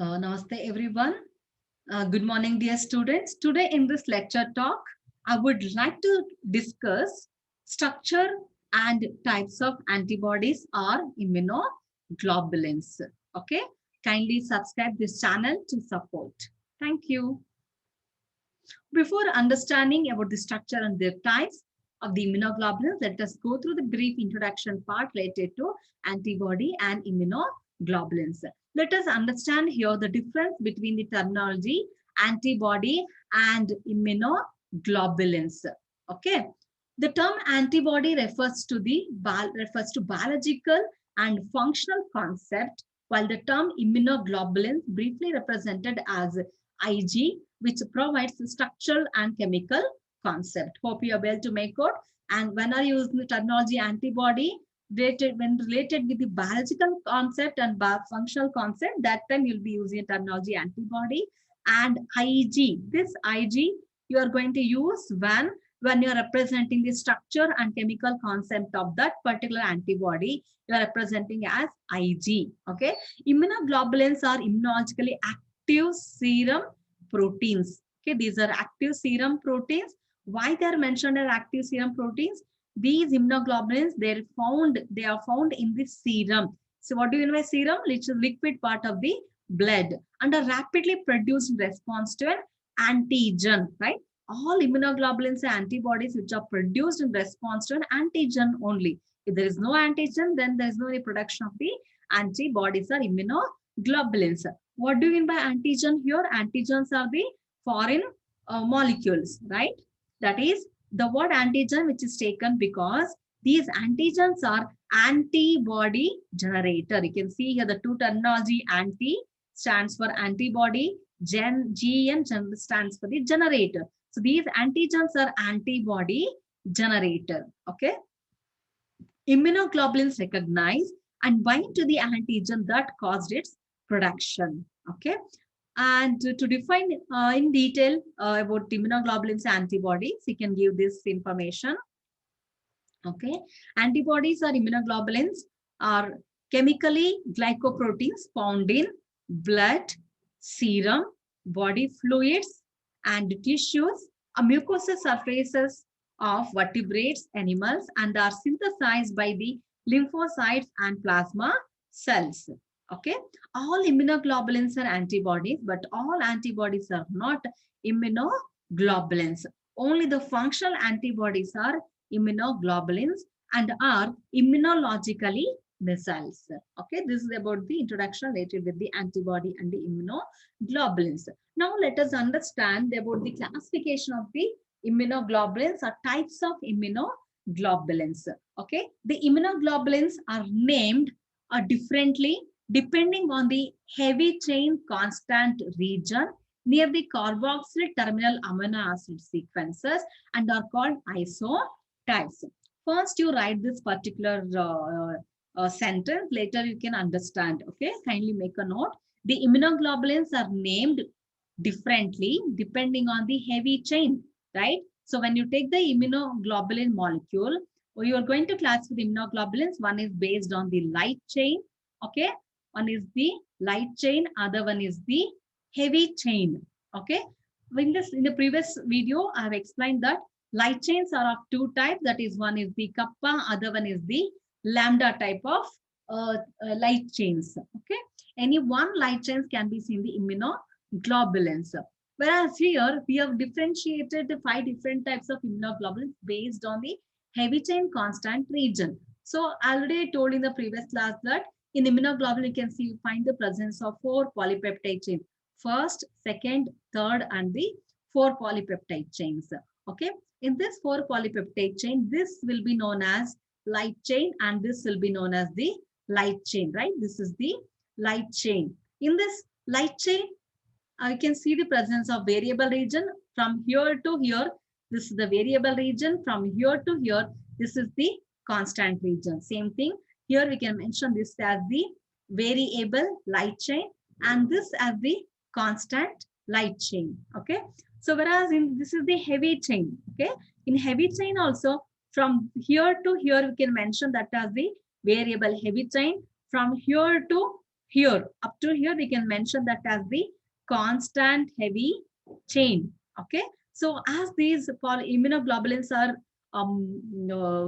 Namaste everyone. Good morning, dear students. Today in this lecture talk, I would like to discuss structure and types of antibodies or immunoglobulins. Okay, kindly subscribe this channel to support. Thank you. Before understanding about the structure and the types of the immunoglobulins, let us go through the brief introduction part related to antibody and immunoglobulins. Let us understand here the difference between the terminology antibody and immunoglobulins. Okay. The term antibody refers to biological and functional concept, while the term immunoglobulins briefly represented as IG, which provides structural and chemical concept. Hope you are able to make out. And when I use the terminology antibody, when related with the biological concept and functional concept, that time you'll be using terminology antibody. And IG, this IG you are going to use when you are representing the structure and chemical concept of that particular antibody, you are representing as IG. Okay, immunoglobulins are immunologically active serum proteins. Okay, these are active serum proteins. Why they are mentioned as active serum proteins? These immunoglobulins they are found in the serum. So what do you mean by serum? Which is liquid part of the blood and are rapidly produced in response to an antigen, right? All immunoglobulins are antibodies which are produced in response to an antigen only. If there is no antigen, then there is no production of the antibodies or immunoglobulins. What do you mean by antigen here? Antigens are the foreign molecules, right? That is the word antigen which is taken because these antigens are antibody generator. You can see here the two terminology anti stands for antibody, G and stands for the generator. So these antigens are antibody generator. Okay. Immunoglobulins recognize and bind to the antigen that caused its production. Okay. And to define in detail about immunoglobulins antibodies, you can give this information. Okay. Antibodies or immunoglobulins are chemically glycoproteins found in blood, serum, body fluids, and tissues, mucosal surfaces of vertebrates, animals, and are synthesized by the lymphocytes and plasma cells. Okay, all immunoglobulins are antibodies, but all antibodies are not immunoglobulins. Only the functional antibodies are immunoglobulins and are immunologically missiles. Okay, this is about the introduction related with the antibody and the immunoglobulins. Now let us understand about the classification of the immunoglobulins or types of immunoglobulins. Okay, the immunoglobulins are named differently depending on the heavy chain constant region near the carboxyl terminal amino acid sequences and are called isotypes. First, you write this particular sentence. Later, you can understand. Okay, kindly make a note. The immunoglobulins are named differently depending on the heavy chain, right? So when you take the immunoglobulin molecule, you are going to classify the immunoglobulins. One is based on the light chain. Okay, one is the light chain, other one is the heavy chain. Okay, in the previous video I have explained that light chains are of two types, that is one is the kappa, other one is the lambda type of light chains. Okay, any one light chains can be seen the immunoglobulins, whereas here we have differentiated the 5 different types of immunoglobulins based on the heavy chain constant region. So I already told in the previous class that in immunoglobulin, you can see you find the presence of 4 polypeptide chains. First, second, third, and the 4 polypeptide chains. Okay. In this 4 polypeptide chain, this will be known as light chain and this will be known as the light chain, right? This is the light chain. In this light chain, you can see the presence of variable region from here to here. This is the variable region. From here to here, this is the constant region. Same thing. Here we can mention this as the variable light chain and this as the constant light chain. Okay. So whereas this is the heavy chain. Okay. In heavy chain also from here to here we can mention that as the variable heavy chain. From here to here, up to here, we can mention that as the constant heavy chain. Okay. So as these immunoglobulins are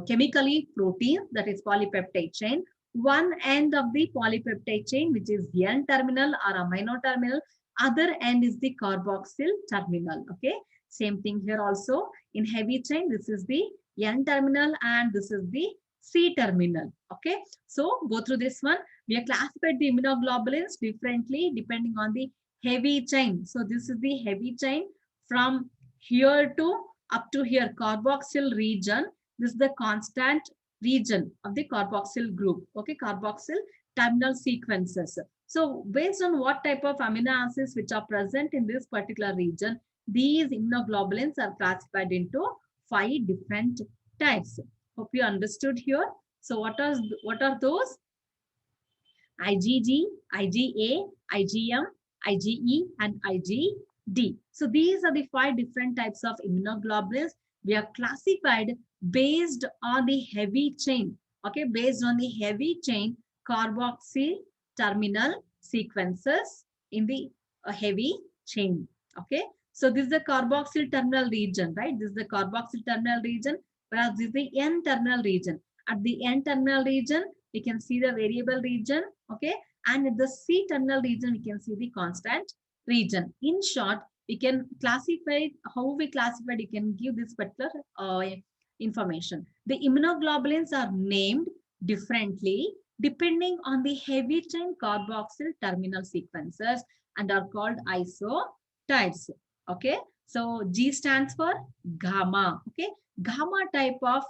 chemically proteins, that is polypeptide chain, one end of the polypeptide chain, which is N terminal or amino terminal, other end is the carboxyl terminal. Okay. Same thing here also. In heavy chain, this is the N terminal and this is the C terminal. Okay. So go through this one. We have classified the immunoglobulins differently depending on the heavy chain. So this is the heavy chain from here to up to here, carboxyl region. This is the constant region of the carboxyl group. Okay, carboxyl terminal sequences. So based on what type of amino acids which are present in this particular region, these immunoglobulins are classified into 5 different types. Hope you understood here. So what are those? IgG, IgA, IgM, IgE, and IgD. So these are the 5 different types of immunoglobulins. We are classified based on the heavy chain. Okay, based on the heavy chain carboxyl terminal sequences in the heavy chain. Okay, so this is the carboxyl terminal region, right? This is the carboxyl terminal region, whereas this is the N terminal region. At the N terminal region, we can see the variable region. Okay, and at the C terminal region, we can see the constant region. In short, we can classify, how we classified, you can give this particular information. The immunoglobulins are named differently depending on the heavy chain carboxyl terminal sequences and are called isotypes. Okay, so G stands for gamma. Okay, gamma type of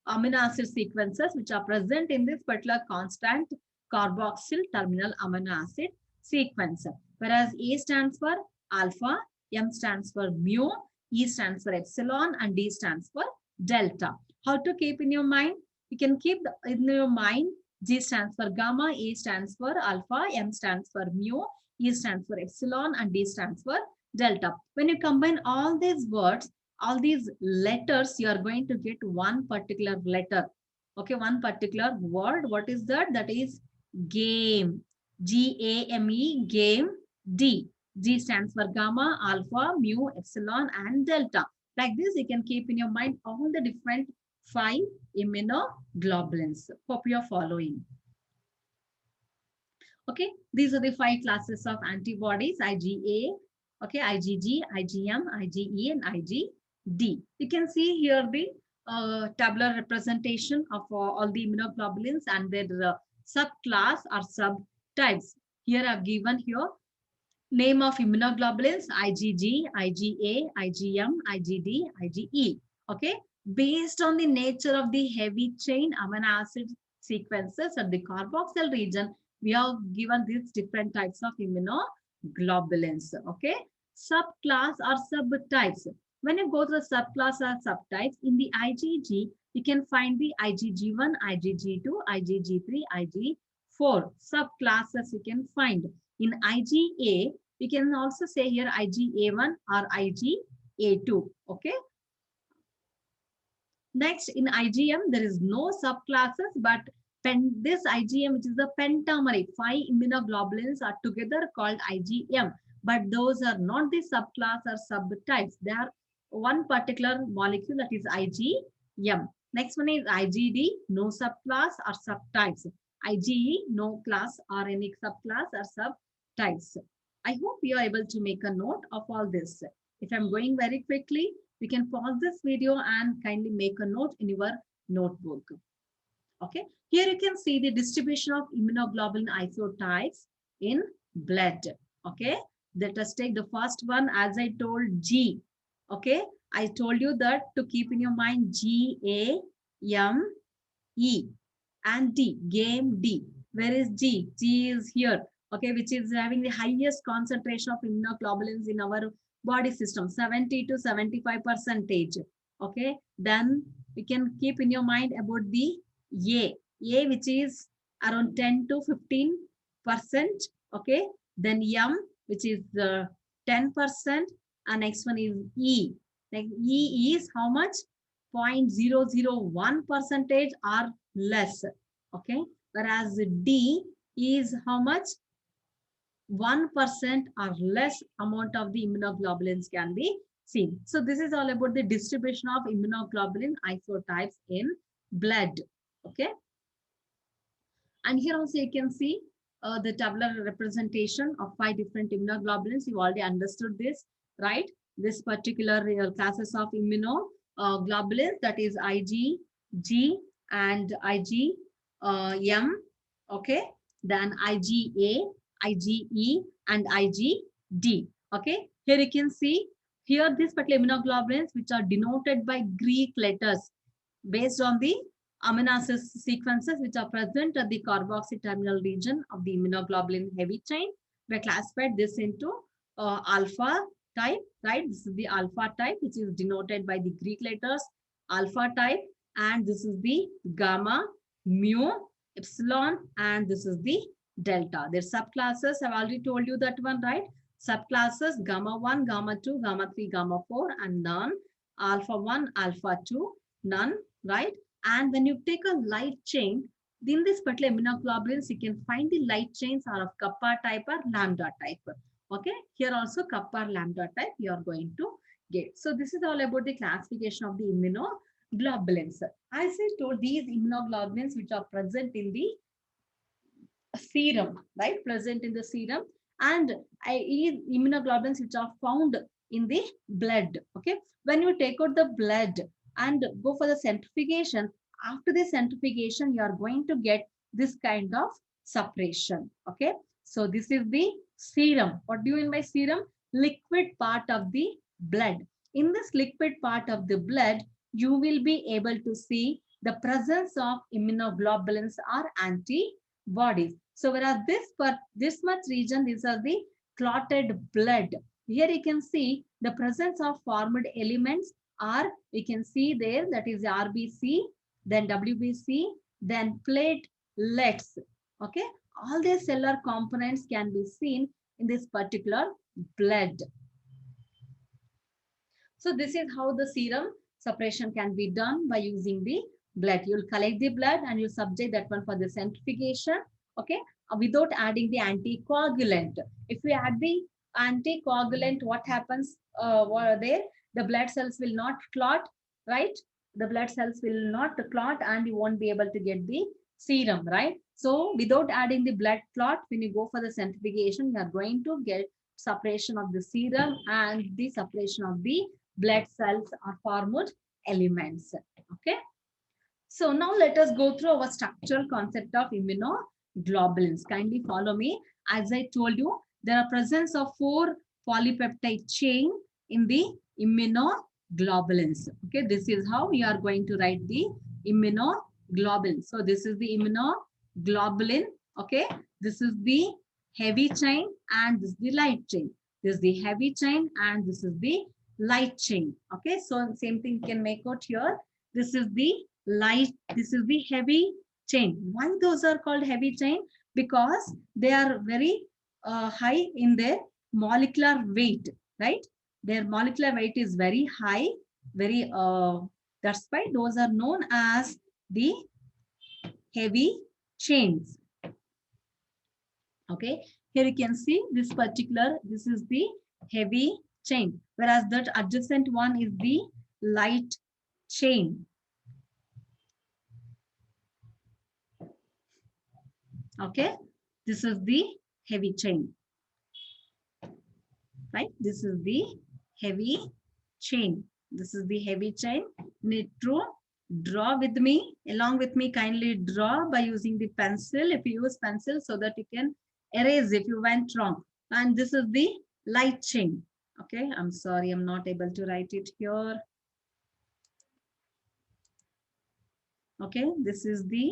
amino acid sequences which are present in this particular constant carboxyl terminal amino acid sequence. Whereas A stands for alpha, M stands for mu, E stands for epsilon, and D stands for delta. How to keep in your mind? You can keep in your mind G stands for gamma, A stands for alpha, M stands for mu, E stands for epsilon, and D stands for delta. When you combine all these words, all these letters, you are going to get one particular letter. Okay, one particular word. What is that? That is game. G-A-M-E, game. D. G stands for gamma, alpha, mu, epsilon, and delta. Like this, you can keep in your mind all the different 5 immunoglobulins. Hope you are following. Okay, these are the 5 classes of antibodies: IgA, okay, IgG, IgM, IgE, and IgD. You can see here the tabular representation of all the immunoglobulins and their subclass or subtypes. Here I've given here name of immunoglobulins: IgG, IgA, IgM, IgD, IgE. Okay, based on the nature of the heavy chain amino acid sequences at the carboxyl region, we have given these different types of immunoglobulins. Okay, subclass or subtypes. When you go to the subclass or subtypes in the IgG, you can find the IgG1, IgG2, IgG3, IgG4 subclasses you can find. In IgA, we can also say here IgA1 or IgA2. Okay. Next, in IgM, there is no subclasses, but this IgM, which is the pentameric, 5 immunoglobulins are together called IgM. But those are not the subclass or subtypes. They are one particular molecule, that is IgM. Next one is IgD, no subclass or subtypes. IgE, no class or any subclass or subtypes. I hope you are able to make a note of all this. If I'm going very quickly, we can pause this video and kindly make a note in your notebook. Okay, here you can see the distribution of immunoglobulin isotypes in blood. Okay, let us take the first one. As I told, G. Okay, I told you that to keep in your mind G, A, M, E and D, game D. Where is G? G is here. Okay, which is having the highest concentration of immunoglobulins in our body system, 70 to 75%. Okay, then we can keep in your mind about the A, which is around 10 to 15%. Okay, then M, which is 10%, and next one is E. Like E is how much? 0.001% or less. Okay, whereas D is how much? 1% or less amount of the immunoglobulins can be seen. So this is all about the distribution of immunoglobulin isotypes in blood. Okay. And here also you can see the tabular representation of 5 different immunoglobulins. You already understood this, right? This particular classes of immunoglobulins, that is Ig, G, and Ig M. Okay. Then IgA, IgE, and IgD. Okay. Here you can see here these particular immunoglobulins which are denoted by Greek letters based on the amino acid sequences which are present at the carboxy terminal region of the immunoglobulin heavy chain. We classified this into alpha type, right? This is the alpha type, which is denoted by the Greek letters alpha type, and this is the gamma, mu, epsilon, and this is the delta. Their subclasses, I've already told you that one, right? Subclasses gamma 1, gamma 2, gamma 3, gamma 4, and none. Alpha 1, alpha 2, none, right? And when you take a light chain, in this particular immunoglobulins, you can find the light chains are of kappa type or lambda type. Okay, here also kappa or lambda type you are going to get. So this is all about the classification of the immunoglobulins. As I told, these immunoglobulins which are present in the serum, right? Present in the serum, and immunoglobulins which are found in the blood. Okay, when you take out the blood and go for the centrifugation, after the centrifugation, you are going to get this kind of separation. Okay, so this is the serum. What do you mean by serum? Liquid part of the blood. In this liquid part of the blood, you will be able to see the presence of immunoglobulins or antibodies. So whereas this much region, these are the clotted blood. Here you can see the presence of formed elements are, we can see there, that is RBC, then WBC, then platelets. Okay, all these cellular components can be seen in this particular blood. So this is how the serum separation can be done by using the blood. You'll collect the blood and you subject that one for the centrifugation, okay, without adding the anticoagulant. If we add the anticoagulant, what happens there? The blood cells will not clot, right? The blood cells will not clot and you won't be able to get the serum, right? So without adding the blood clot, when you go for the centrifugation, you are going to get separation of the serum and the separation of the blood cells are formed elements. Okay. So now let us go through our structural concept of immunoglobulins. Kindly follow me. As I told you, there are presence of 4 polypeptide chain in the immunoglobulins. Okay, this is how we are going to write the immunoglobulin. So this is the immunoglobulin. Okay, this is the heavy chain and this is the light chain. This is the heavy chain and this is the light chain. Okay, so same thing can make out here. This is the light, this is the heavy chain. Why those are called heavy chain? Because they are very high in their molecular weight, right? Their molecular weight is very high, very that's why those are known as the heavy chains. Okay, here you can see this particular, this is the heavy chain, whereas that adjacent one is the light chain. Okay, this is the heavy chain, right? This is the heavy chain. This is the heavy chain. Need to draw with me, along with me, kindly draw by using the pencil. If you use pencil so that you can erase if you went wrong. And this is the light chain. Okay, I'm sorry, I'm not able to write it here. Okay, this is the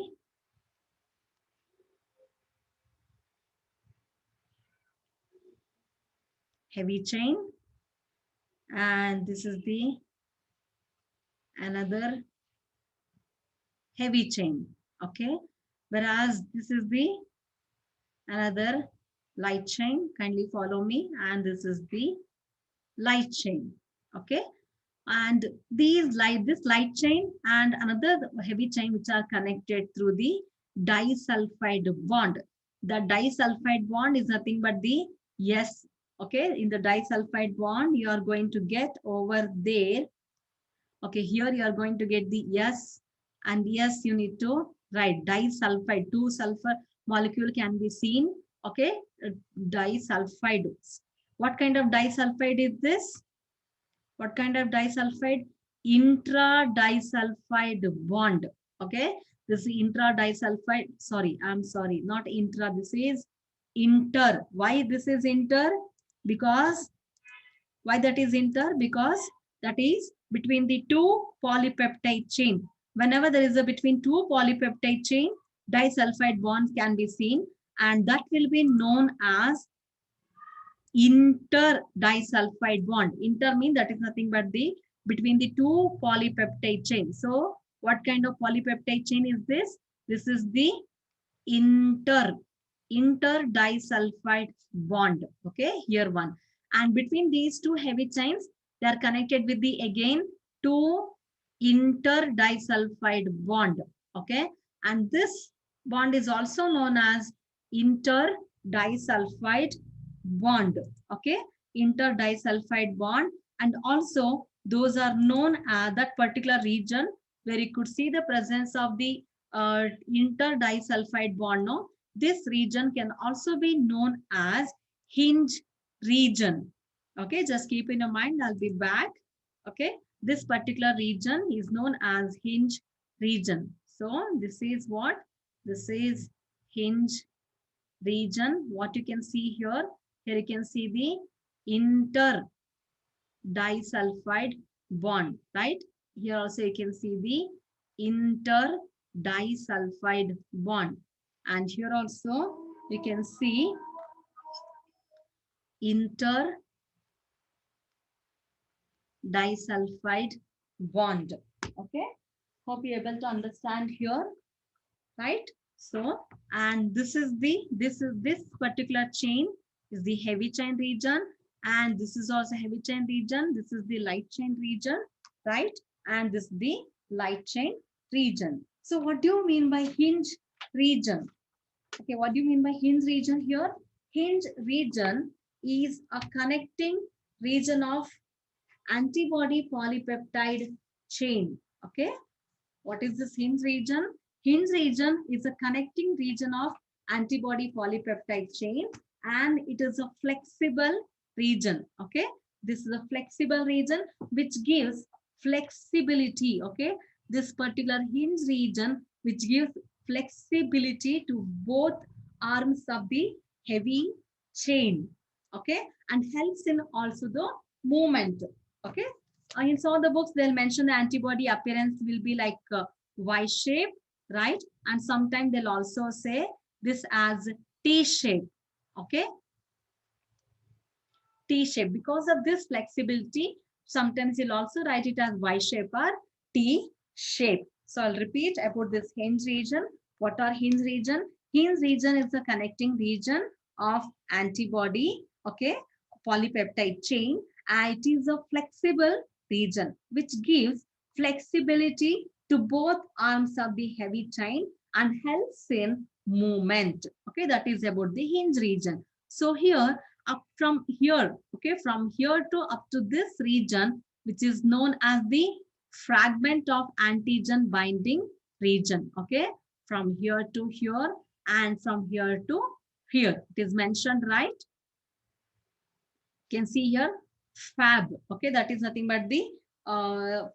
heavy chain and this is the another heavy chain. Okay, whereas this is the another light chain. Kindly follow me, and this is the light chain. Okay, and this light chain and another heavy chain which are connected through the disulfide bond. The disulfide bond is nothing but the S. Okay, in the disulfide bond, you are going to get over there. Okay, here you are going to get the S, and yes, you need to write disulfide. Two sulfur molecule can be seen. Okay, disulfide. What kind of disulfide is this? What kind of disulfide? Intra-disulfide bond. Okay, this is intra-disulfide. Sorry, I'm sorry, not intra. This is inter. Why this is inter? Because why that is inter? Because that is between the two polypeptide chain. Whenever there is a between two polypeptide chain, disulfide bonds can be seen, and that will be known as inter-disulfide bond. Inter means that is nothing but the between the two polypeptide chain. So what kind of polypeptide chain is this? This is the inter-disulfide bond. Okay, here one. And between these two heavy chains, they are connected with the again two inter-disulfide bond. Okay, and this bond is also known as inter-disulfide bond. Okay, inter-disulfide bond, and also those are known as that particular region where you could see the presence of the inter-disulfide bond. No, this region can also be known as hinge region. Okay, just keep in your mind. I'll be back. Okay, this particular region is known as hinge region. So this is what? This is hinge region. What you can see here? Here you can see the inter-disulfide bond, right? Here also you can see the inter-disulfide bond. And here also you can see inter-disulfide bond. Okay, hope you're able to understand here, right? So, and this particular chain is the heavy chain region, and this is also heavy chain region. This is the light chain region, right? And this is the light chain region. So what do you mean by hinge region? Okay, what do you mean by hinge region here? Hinge region is a connecting region of antibody polypeptide chain. Okay, what is this hinge region? Hinge region is a connecting region of antibody polypeptide chain, and it is a flexible region. Okay, this is a flexible region which gives flexibility. Okay, this particular hinge region which gives flexibility to both arms of the heavy chain. Okay, and helps in also the movement. Okay, in some of the books they'll mention the antibody appearance will be like Y shape, right? And sometimes they'll also say this as T shape. Okay, T shape. Because of this flexibility, sometimes you'll also write it as Y shape or T shape. So I'll repeat about this hinge region. What are hinge region? Hinge region is the connecting region of antibody, okay, polypeptide chain. And it is a flexible region which gives flexibility to both arms of the heavy chain and helps in movement. Okay, that is about the hinge region. So here, up from here, okay, from here to up to this region, which is known as the fragment of antigen binding region. Okay, from here to here and from here to here. It is mentioned, right? You can see here fab. Okay, that is nothing but the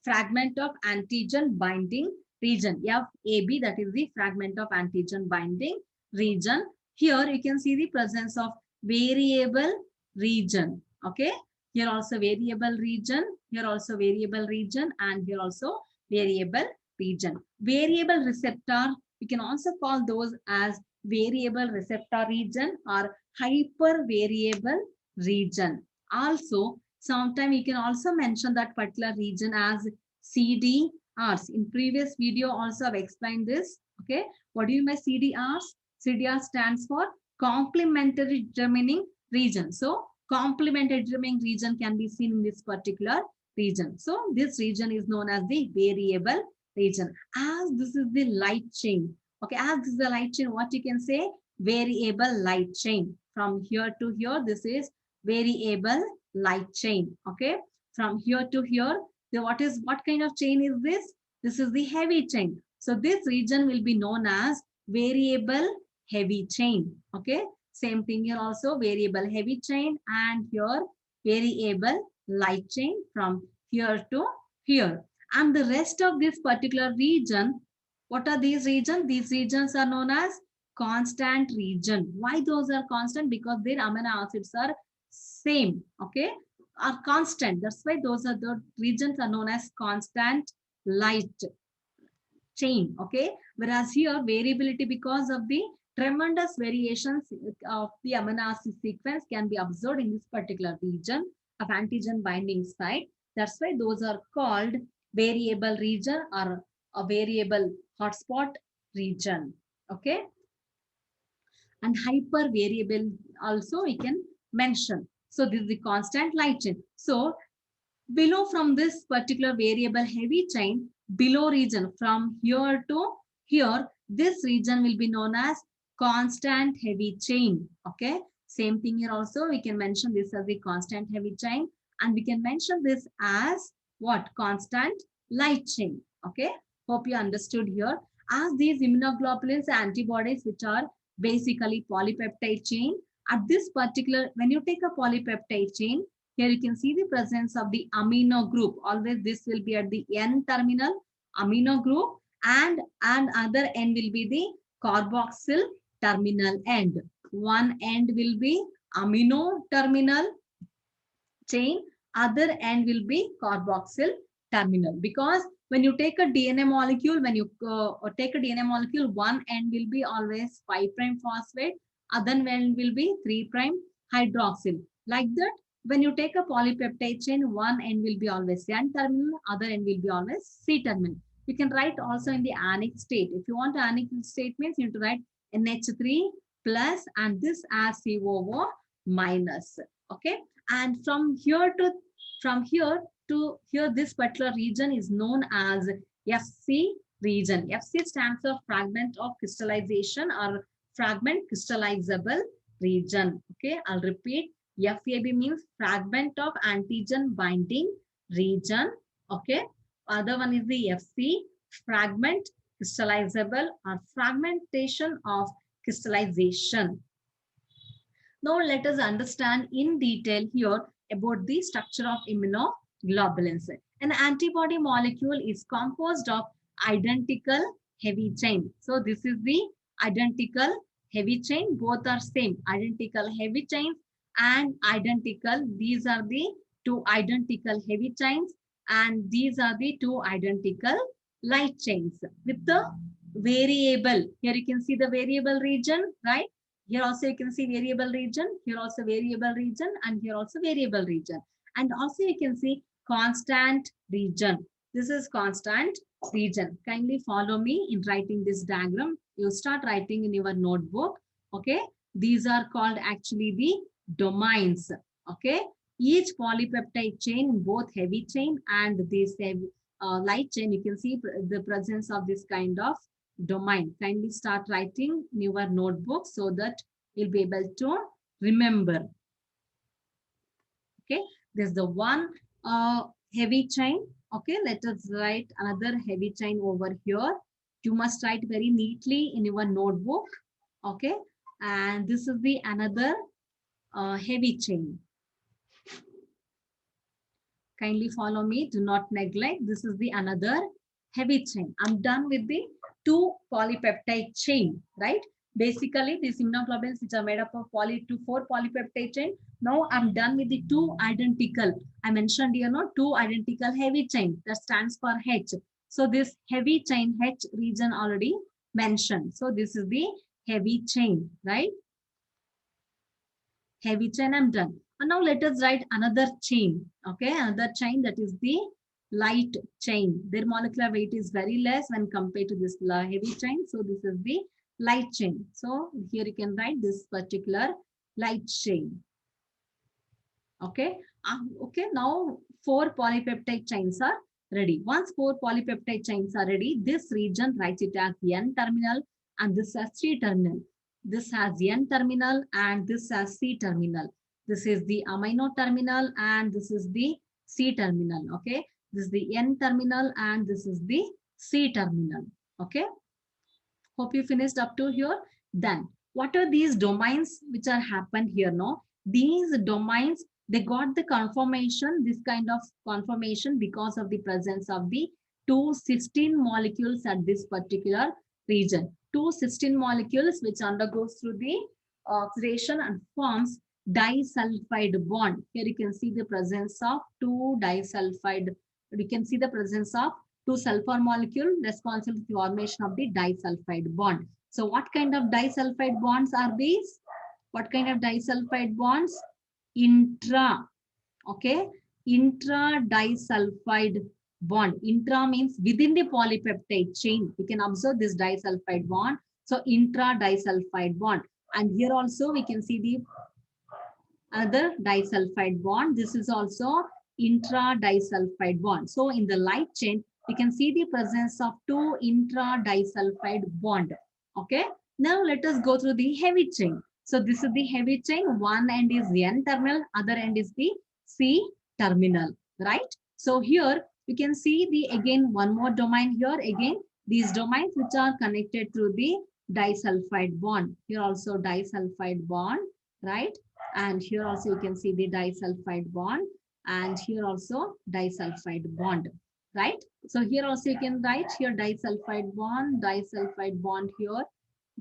fragment of antigen binding region. FAB, that is the fragment of antigen binding region. Here you can see the presence of variable region. Okay, here also variable region, here also variable region, and here also variable region. Variable receptor, we can also call those as variable receptor region or hypervariable region. Also, sometimes you can also mention that particular region as CDRs. In previous video also I've explained this. Okay, what do you mean by CDRs? CDR stands for complementary determining region. So complementary determining region can be seen in this particular region. So this region is known as the variable region. As this is the light chain, Okay, as this is a light chain, what you can say? Variable light chain. From here to here, this is variable light chain. Okay, from here to here, what kind of chain is this? This is the heavy chain. So this region will be known as variable heavy chain. Okay, same thing here also, variable heavy chain, and here variable light chain from here to here. And the rest of this particular region, what are these regions? These regions are known as constant region. Why those are constant? Because their amino acids are same, okay, are constant. That's why those are the regions are known as constant light chain, okay. Whereas here variability, because of the tremendous variations of the amino acid sequence can be observed in this particular region of antigen binding site. That's why those are called variable region or a variable hotspot region, okay. And hyper variable also we can mention. So this is the constant light chain. So below, from this particular variable heavy chain, below region from here to here, this region will be known as constant heavy chain. Okay, same thing here also, we can mention this as the constant heavy chain, and we can mention this as what? Constant light chain. Okay, hope you understood here. As these immunoglobulins antibodies, which are basically polypeptide chain, at this particular, when you take a polypeptide chain, here you can see the presence of the amino group. Always this will be at the N terminal, amino group, and other end will be the carboxyl terminal end. One end will be amino terminal chain, other end will be carboxyl terminal. Because when you take a DNA molecule, one end will be always 5' phosphate, other end will be 3' hydroxyl. Like that, when you take a polypeptide chain, one end will be always N terminal, other end will be always C terminal. You can write also in the anic state. If you want anic state, means you have to write NH3 plus and this as COO minus. Okay, and from here to here, this particular region is known as FC region. FC stands for fragment of crystallization or fragment crystallizable region. Okay, I'll repeat. FAB means fragment of antigen binding region. Okay, other one is the FC, fragment crystallizable or fragmentation of crystallization. Now let us understand in detail here about the structure of immunoglobulins. An antibody molecule is composed of identical heavy chain. So this is the identical heavy chain. Both are same. Identical heavy chains and identical. These are the two identical heavy chains and these are the two identical light chains with the variable. Here you can see the variable region, right? Here also you can see variable region, here also variable region, and here also variable region. And also you can see constant region. This is constant region. Kindly follow me in writing this diagram. You start writing in your notebook. Okay. These are called actually the domains. Okay. Each polypeptide chain, both heavy chain and this light chain, you can see the presence of this kind of domain. Kindly start writing in your notebook so that you'll be able to remember. Okay, there's the one heavy chain. Okay, let us write another heavy chain over here. You must write very neatly in your notebook. Okay, and this is the another heavy chain. Kindly follow me. Do not neglect. This is the another heavy chain. I'm done with the two polypeptide chain, right? Basically, these immunoglobulins which are made up of four polypeptide chain. Now I'm done with the two identical. I mentioned here, no, two identical heavy chain that stands for H. So this heavy chain H region already mentioned. So this is the heavy chain, right? Heavy chain, I'm done. And now let us write another chain. Okay, another chain, that is the light chain. Their molecular weight is very less when compared to this heavy chain. So this is the light chain. So here you can write this particular light chain. Okay. Okay, now four polypeptide chains are ready. Once four polypeptide chains are ready, this region writes it as N terminal and this has C-terminal. This has N terminal and this has C terminal. This is the amino terminal and this is the C terminal. Okay. This is the N terminal and this is the C terminal. Okay. Hope you finished up to here. Then what are these domains which are happened here? No, these domains, they got the conformation, this kind of conformation because of the presence of the two cysteine molecules at this particular region. Two cysteine molecules which undergoes through the oxidation and forms disulfide bond. Here you can see the presence of two disulfide. You can see the presence of two sulfur molecule responsible for the formation of the disulfide bond. So what kind of disulfide bonds are these? What kind of disulfide bonds? Intra, okay? Intra disulfide bond. Intra means within the polypeptide chain. You can observe this disulfide bond. So intra disulfide bond. And here also we can see the other disulfide bond. This is also intra disulfide bond. So in the light chain, we can see the presence of two intra disulfide bond. Okay. Now let us go through the heavy chain. So this is the heavy chain. One end is N terminal, other end is the C terminal, right? So here you can see the again one more domain here. Again, these domains which are connected through the disulfide bond. Here also disulfide bond, right? And here also you can see the disulfide bond, and here also disulfide bond, right? So here also you can write here disulfide bond here,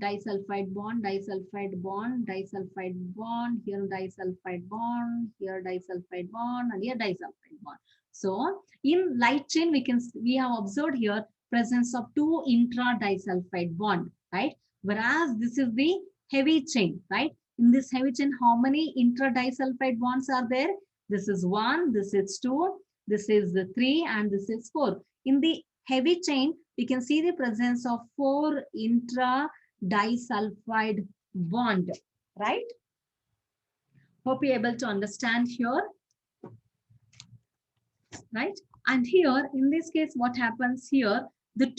disulfide bond, disulfide bond, disulfide bond, here disulfide bond, here disulfide bond, and here disulfide bond. So in light chain, we have observed here presence of two intra disulfide bond, right? Whereas this is the heavy chain, right? In this heavy chain, how many intra disulfide bonds are there? This is 1, this is 2, this is 3, and this is 4. In the heavy chain, we can see the presence of 4 intra disulfide bond, right? Hope you're able to understand here, right? And here, in this case, what happens here? This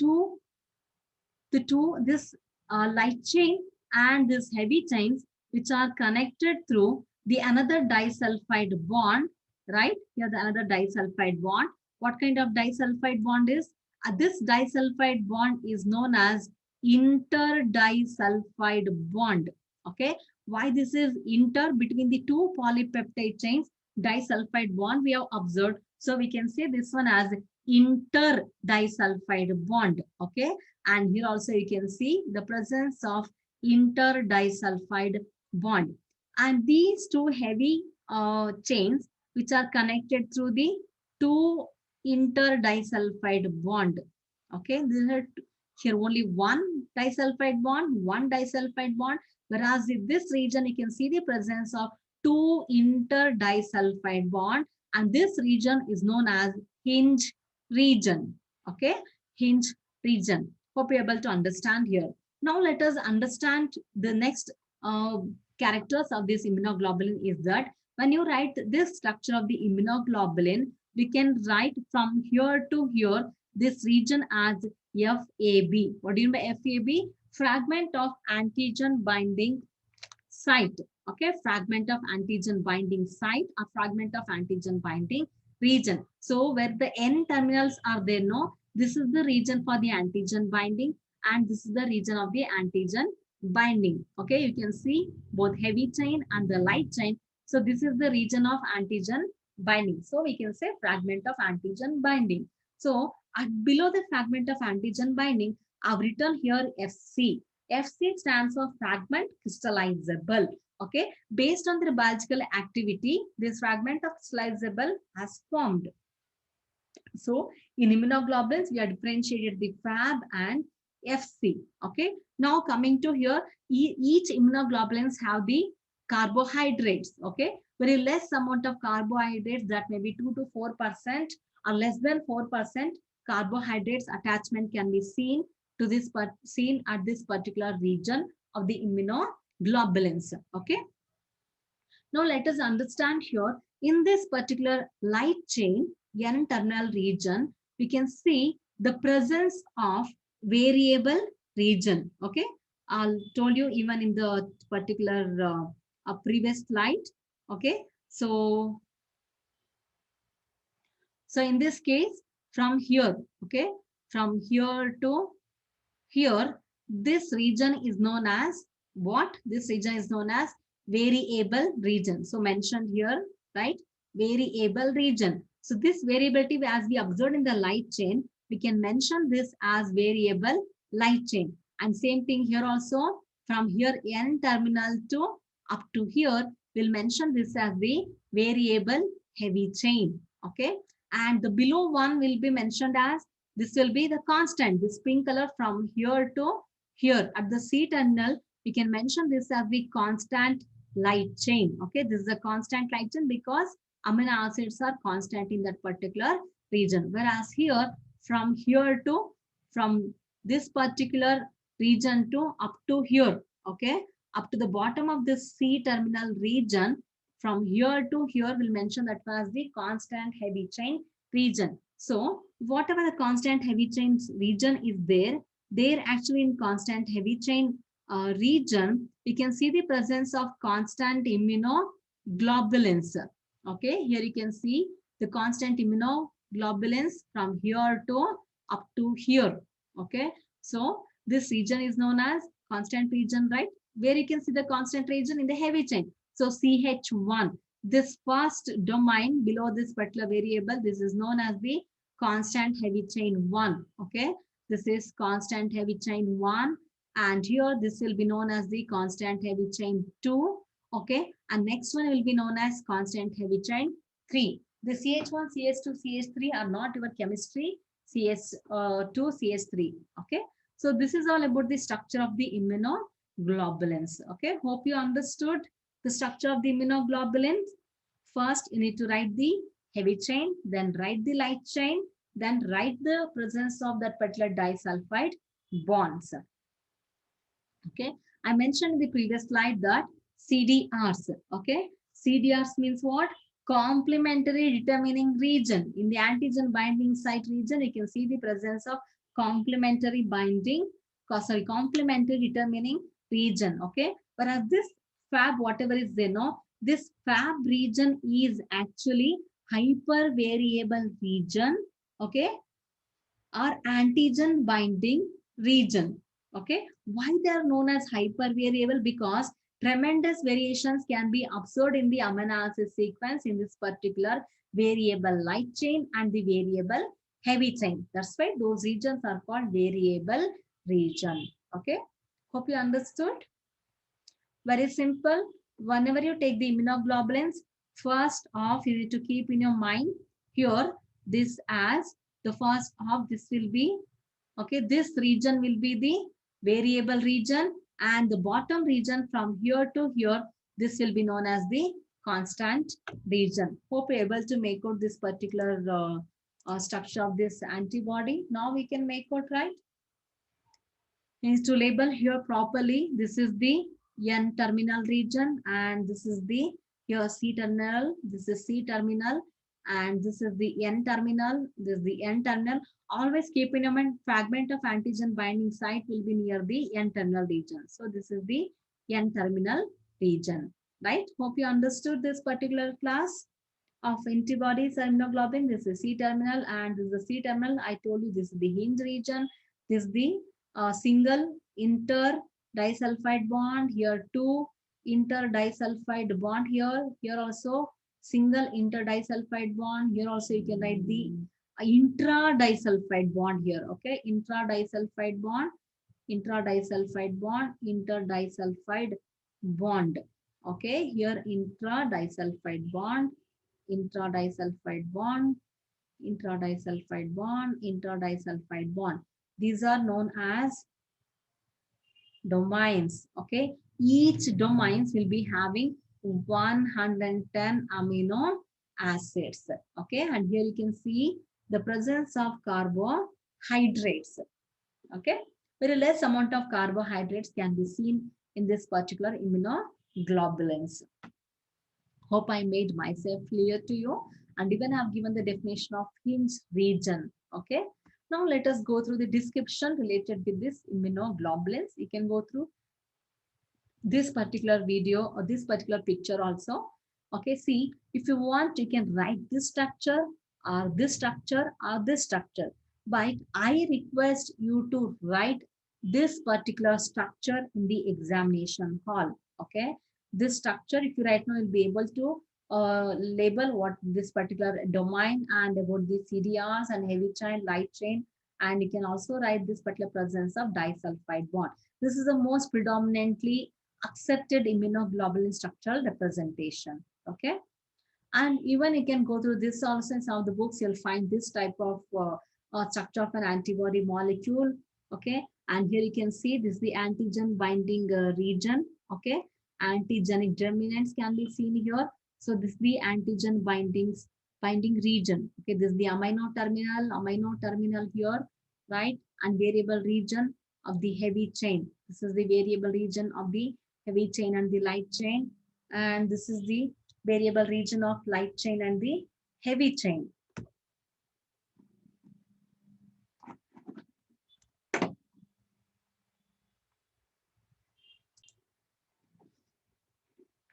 light chain and this heavy chains, which are connected through the another disulfide bond, right? Here the another disulfide bond. What kind of disulfide bond is? This disulfide bond is known as interdisulfide bond. Okay. Why this is inter between the two polypeptide chains disulfide bond we have observed. So we can say this one as interdisulfide bond. Okay. And here also you can see the presence of interdisulfide bond. And these two heavy chains which are connected through the two interdisulfide bond. Okay, here only one disulfide bond, whereas in this region you can see the presence of two interdisulfide bond, and this region is known as hinge region. Okay, hinge region. Hope you're able to understand here. Now let us understand the next characters of this immunoglobulin is that when you write this structure of the immunoglobulin, we can write from here to here this region as FAB. What do you mean by FAB? Fragment of antigen binding site. Okay, fragment of antigen binding site, a fragment of antigen binding region. So where the N terminals are there, no, this is the region for the antigen binding, and this is the region of the antigen binding. Okay, you can see both heavy chain and the light chain. So this is the region of antigen binding. So we can say fragment of antigen binding. So below the fragment of antigen binding, I've written here FC. FC stands for fragment crystallizable. Okay, based on the biological activity, this fragment of crystallizable has formed. So in immunoglobulins, we are differentiated the FAB and FC. Okay. Now coming to here, each immunoglobulins have the carbohydrates. Okay. Very less amount of carbohydrates, that may be 2 to 4% or less than 4% carbohydrates attachment can be seen to this seen at this particular region of the immunoglobulins. Okay. Now let us understand here in this particular light chain N terminal region, we can see the presence of variable region. Okay, I told you even in the particular previous slide. Okay, so in this case, from here, okay, from here to here, this region is known as what? This region is known as variable region. So mentioned here, right? Variable region. So this variability, as we observed in the light chain, we can mention this as variable light chain. And same thing here also, from here N terminal to up to here, we'll mention this as the variable heavy chain. Okay. And the below one will be mentioned as, this will be the constant, this pink color from here to here. At the C terminal, we can mention this as the constant light chain. Okay, this is a constant light chain because amino acids are constant in that particular region. Whereas here, from here to, from this particular region to up to here, okay, up to the bottom of this C terminal region, from here to here, we'll mention that as the constant heavy chain region. So whatever the constant heavy chain region is there actually in constant heavy chain region, we can see the presence of constant immunoglobulins. Okay, here you can see the constant immunoglobulins from here to up to here. Okay, so this region is known as constant region, right? Where you can see the constant region in the heavy chain. So CH1, this first domain below this particular variable, this is known as the constant heavy chain 1. Okay, this is constant heavy chain 1, and here this will be known as the constant heavy chain 2. Okay, and next one will be known as constant heavy chain 3. The CH1, CH2, CH3 are not your chemistry, CH2, CH3. Okay, so this is all about the structure of the immunoglobulins. Okay, hope you understood the structure of the immunoglobulins. First, you need to write the heavy chain, then write the light chain, then write the presence of that particular disulfide bonds. Okay, I mentioned in the previous slide that CDRs. Okay, CDRs means what? Complementary determining region. In the antigen binding site region, you can see the presence of complementary binding, complementary determining region. Okay, whereas this Fab, whatever is there, no, this Fab region is actually hypervariable region. Okay, or antigen binding region. Okay, why they are known as hypervariable? Because tremendous variations can be observed in the amino acid sequence in this particular variable light chain and the variable heavy chain. That's why those regions are called variable region. Okay, hope you understood. Very simple. Whenever you take the immunoglobulins, first off, you need to keep in your mind here this as the first off, this will be, okay, this region will be the variable region, and the bottom region from here to here, this will be known as the constant region. Hope you're able to make out this particular structure of this antibody. Now we can make out, right? Is to label here properly. This is the N terminal region, and this is the here C terminal. This is C terminal, and this is the N terminal. This is the N terminal. Always keep in mind, fragment of antigen binding site will be near the N terminal region. So this is the N terminal region, right? Hope you understood this particular class of antibodies or immunoglobulin. This is C terminal, and this is the C terminal. I told you this is the hinge region. This is the single inter disulfide bond. Here two inter disulfide bond. Here also single inter disulfide bond. Here also you can write the intra disulfide bond here. Okay, intra disulfide bond, intra disulfide bond, inter disulfide bond. Okay, here intra disulfide bond, intradisulfide bond, intradisulfide bond, intradisulfide bond. These are known as domains. Okay, each domains will be having 110 amino acids. Okay, and here you can see the presence of carbohydrates. Okay, very less amount of carbohydrates can be seen in this particular immunoglobulins. Hope I made myself clear to you, and even have given the definition of hinge region. Okay. Now let us go through the description related with this immunoglobulins. You can go through this particular video or this particular picture also. Okay, see, if you want, you can write this structure or this structure or this structure. But I request you to write this particular structure in the examination hall. Okay, this structure, if you right now, you'll be able to label what this particular domain and about the CDRs and heavy chain, light chain, and you can also write this particular presence of disulfide bond. This is the most predominantly accepted immunoglobulin structural representation. Okay, and even you can go through this also in some of the books, you'll find this type of structure of an antibody molecule. Okay, and here you can see this is the antigen binding region. Okay, antigenic determinants can be seen here. So this is the antigen binding region. Okay, this is the amino terminal here, right? And variable region of the heavy chain. This is the variable region of the heavy chain and the light chain. And this is the variable region of light chain and the heavy chain.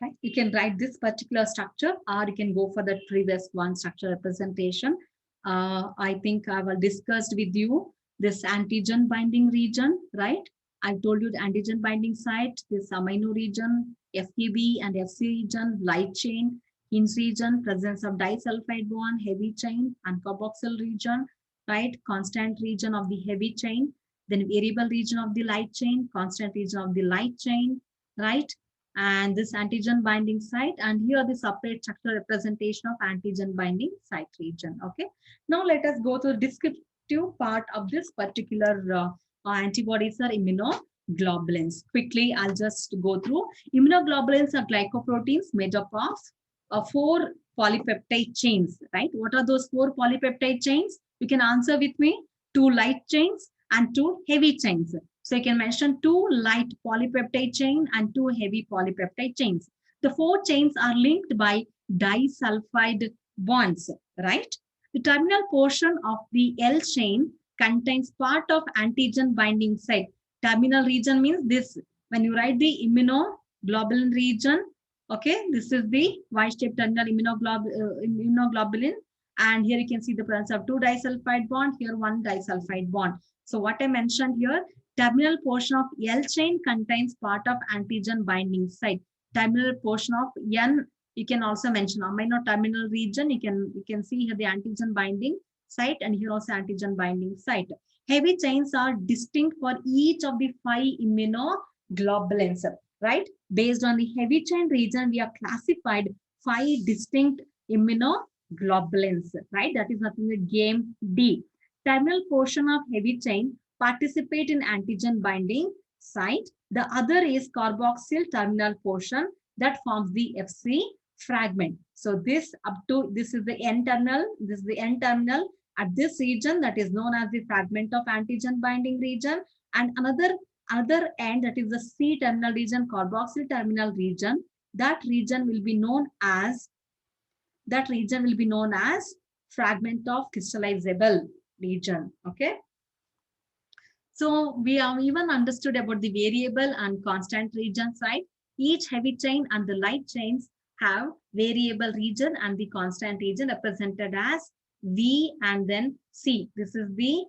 Okay. You can write this particular structure or you can go for the previous one structure representation. I think I have discussed with you this antigen binding region, right? I've told you the antigen binding site, this amino region, FEB and FC region, light chain, hinge region, presence of disulfide bond, heavy chain, and carboxyl region, right? Constant region of the heavy chain, then variable region of the light chain, constant region of the light chain, right? And this antigen binding site, and here the separate structural representation of antigen binding site region. Okay, now let us go to the descriptive part of this particular antibodies or immunoglobulins. Quickly, I'll just go through. Immunoglobulins are glycoproteins made up of four polypeptide chains, right? What are those four polypeptide chains? You can answer with me. Two light chains and two heavy chains. So you can mention two light polypeptide chain and two heavy polypeptide chains. The four chains are linked by disulfide bonds, right? The terminal portion of the L chain contains part of antigen binding site. Terminal region means this. When you write the immunoglobulin region, okay, this is the Y-shaped terminal immunoglobulin. And here you can see the presence of two disulfide bond, here one disulfide bond. So what I mentioned here, terminal portion of L chain contains part of antigen binding site. Terminal portion of N, you can also mention amino terminal region. You can see here the antigen binding site and here also antigen binding site. Heavy chains are distinct for each of the 5 immunoglobulins, right? Based on the heavy chain region, we have classified 5 distinct immunoglobulins, right? That is nothing but game D. Terminal portion of heavy chain participate in antigen binding site. The other is carboxyl terminal portion that forms the FC fragment. So this is the N terminal. This is the N terminal at this region that is known as the fragment of antigen binding region, and another end, that is the C terminal region, carboxyl terminal region. That region will be known as fragment of crystallizable region. Okay. So we have even understood about the variable and constant region side. Each heavy chain and the light chains have variable region and the constant region represented as V and then C. This is the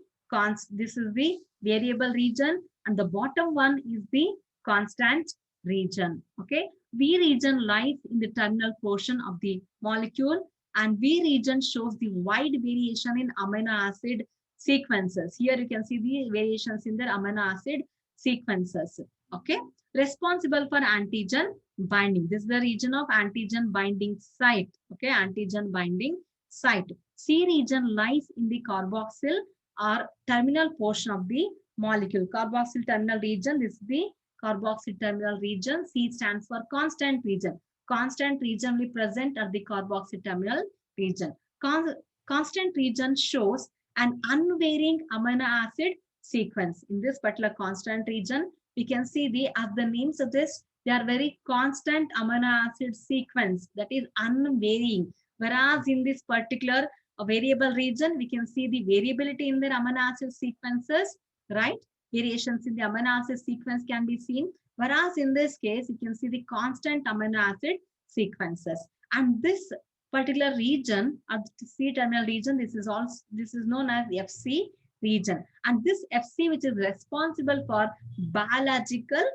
variable region, and the bottom one is the constant region. Okay. V region lies in the terminal portion of the molecule, and V region shows the wide variation in amino acid sequences. Here you can see the variations in the amino acid sequences. Okay, responsible for antigen binding. This is the region of antigen binding site. Okay, antigen binding site. C region lies in the carboxyl or terminal portion of the molecule. Carboxyl terminal region, this is the carboxyl terminal region. C stands for constant region. Constant region will be present at the carboxyl terminal region. Constant region shows an unvarying amino acid sequence. In this particular constant region, we can see as the name suggests, they are very constant amino acid sequence that is unvarying. Whereas in this particular variable region, we can see the variability in their amino acid sequences, right? Variations in the amino acid sequence can be seen. Whereas in this case, you can see the constant amino acid sequences. And this particular region, or the C-terminal region, this is known as FC region. And this FC, which is responsible for biological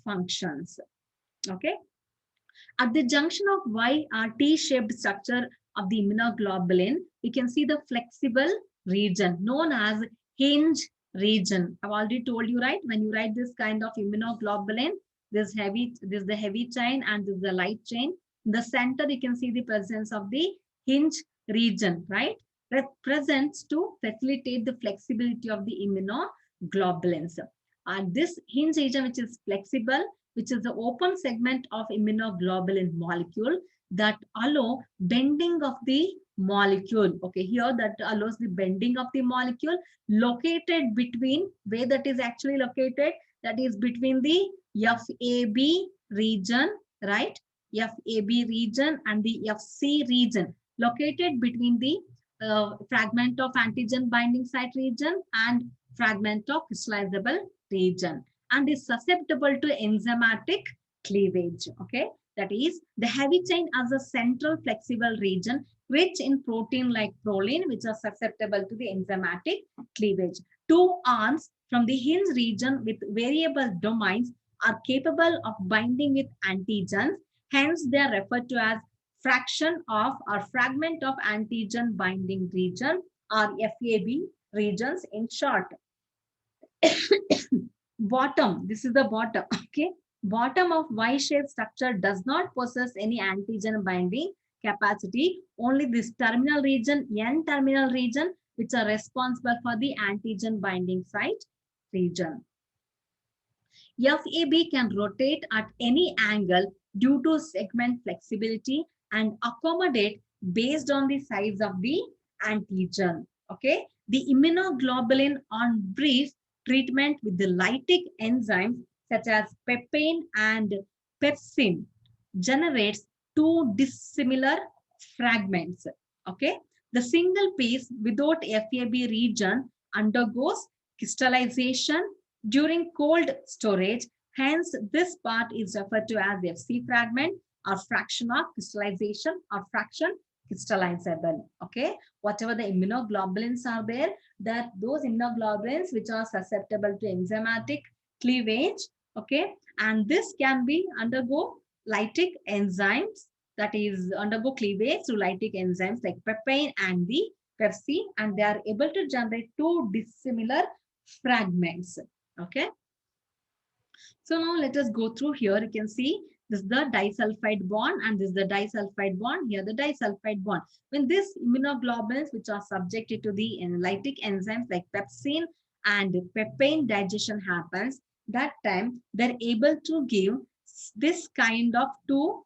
functions. Okay. At the junction of Y or T-shaped structure of the immunoglobulin, you can see the flexible region known as hinge region. I've already told you, right? When you write this kind of immunoglobulin, this is the heavy chain and this is the light chain. In the center, you can see the presence of the hinge region, right? Presents to facilitate the flexibility of the immunoglobulins. And this hinge region, which is flexible, which is the open segment of immunoglobulin molecule that allow bending of the molecule. Okay, here that allows the bending of the molecule located between, where that is actually located, that is between the FAB region, right? FAB region and the FC region, located between the fragment of antigen binding site region and fragment of crystallizable region, and is susceptible to enzymatic cleavage. Okay, that is the heavy chain as a central flexible region rich in protein like proline, which are susceptible to the enzymatic cleavage. Two arms from the hinge region with variable domains are capable of binding with antigens. Hence, they are referred to as fraction of or fragment of antigen binding region, or FAB regions in short. Bottom, this is the bottom. Okay, bottom of Y-shaped structure does not possess any antigen binding capacity. Only this terminal region, N-terminal region, which are responsible for the antigen binding site region. FAB can rotate at any angle due to segment flexibility and accommodate based on the size of the antigen. Okay, the immunoglobulin on brief treatment with the lytic enzymes such as papain and pepsin generates two dissimilar fragments. Okay, the single piece without FAB region undergoes crystallization during cold storage. Hence, this part is referred to as FC fragment or fraction of crystallization or fraction crystallizable. Okay, whatever the immunoglobulins are there, that those immunoglobulins which are susceptible to enzymatic cleavage. Okay, and this can be undergo lytic enzymes, that is undergo cleavage through lytic enzymes like papain and the pepsin, and they are able to generate two dissimilar fragments. Okay, so now let us go through here. You can see this is the disulfide bond and this is the disulfide bond. Here the disulfide bond. When these immunoglobulins which are subjected to the lytic enzymes like pepsin and papain digestion happens, that time they're able to give this kind of two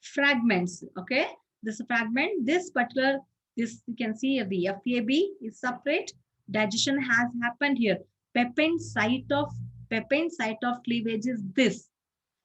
fragments. Okay, this fragment, this particular, this you can see the FAB is separate. Digestion has happened here. Papain site of cleavage is this.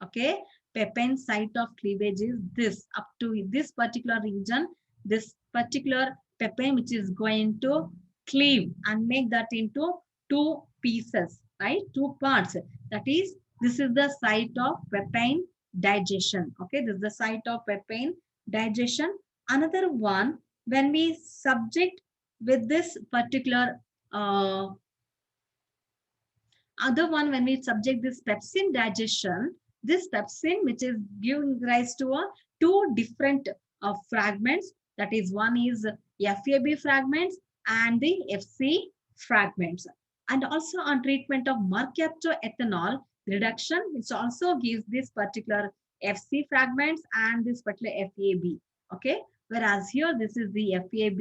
Okay, papain site of cleavage is this up to this particular region. This particular papain which is going to cleave and make that into two pieces, right? Two parts. That is, this is the site of papain digestion. Okay, this is the site of papain digestion. Another one, when we subject with this particular other one, when we subject this pepsin digestion, this pepsin which is giving rise to a two different fragments, that is one is FAB fragments and the FC fragments. And also on treatment of mercaptoethanol reduction, which also gives this particular FC fragments and this particular FAB. Okay, whereas here this is the FAB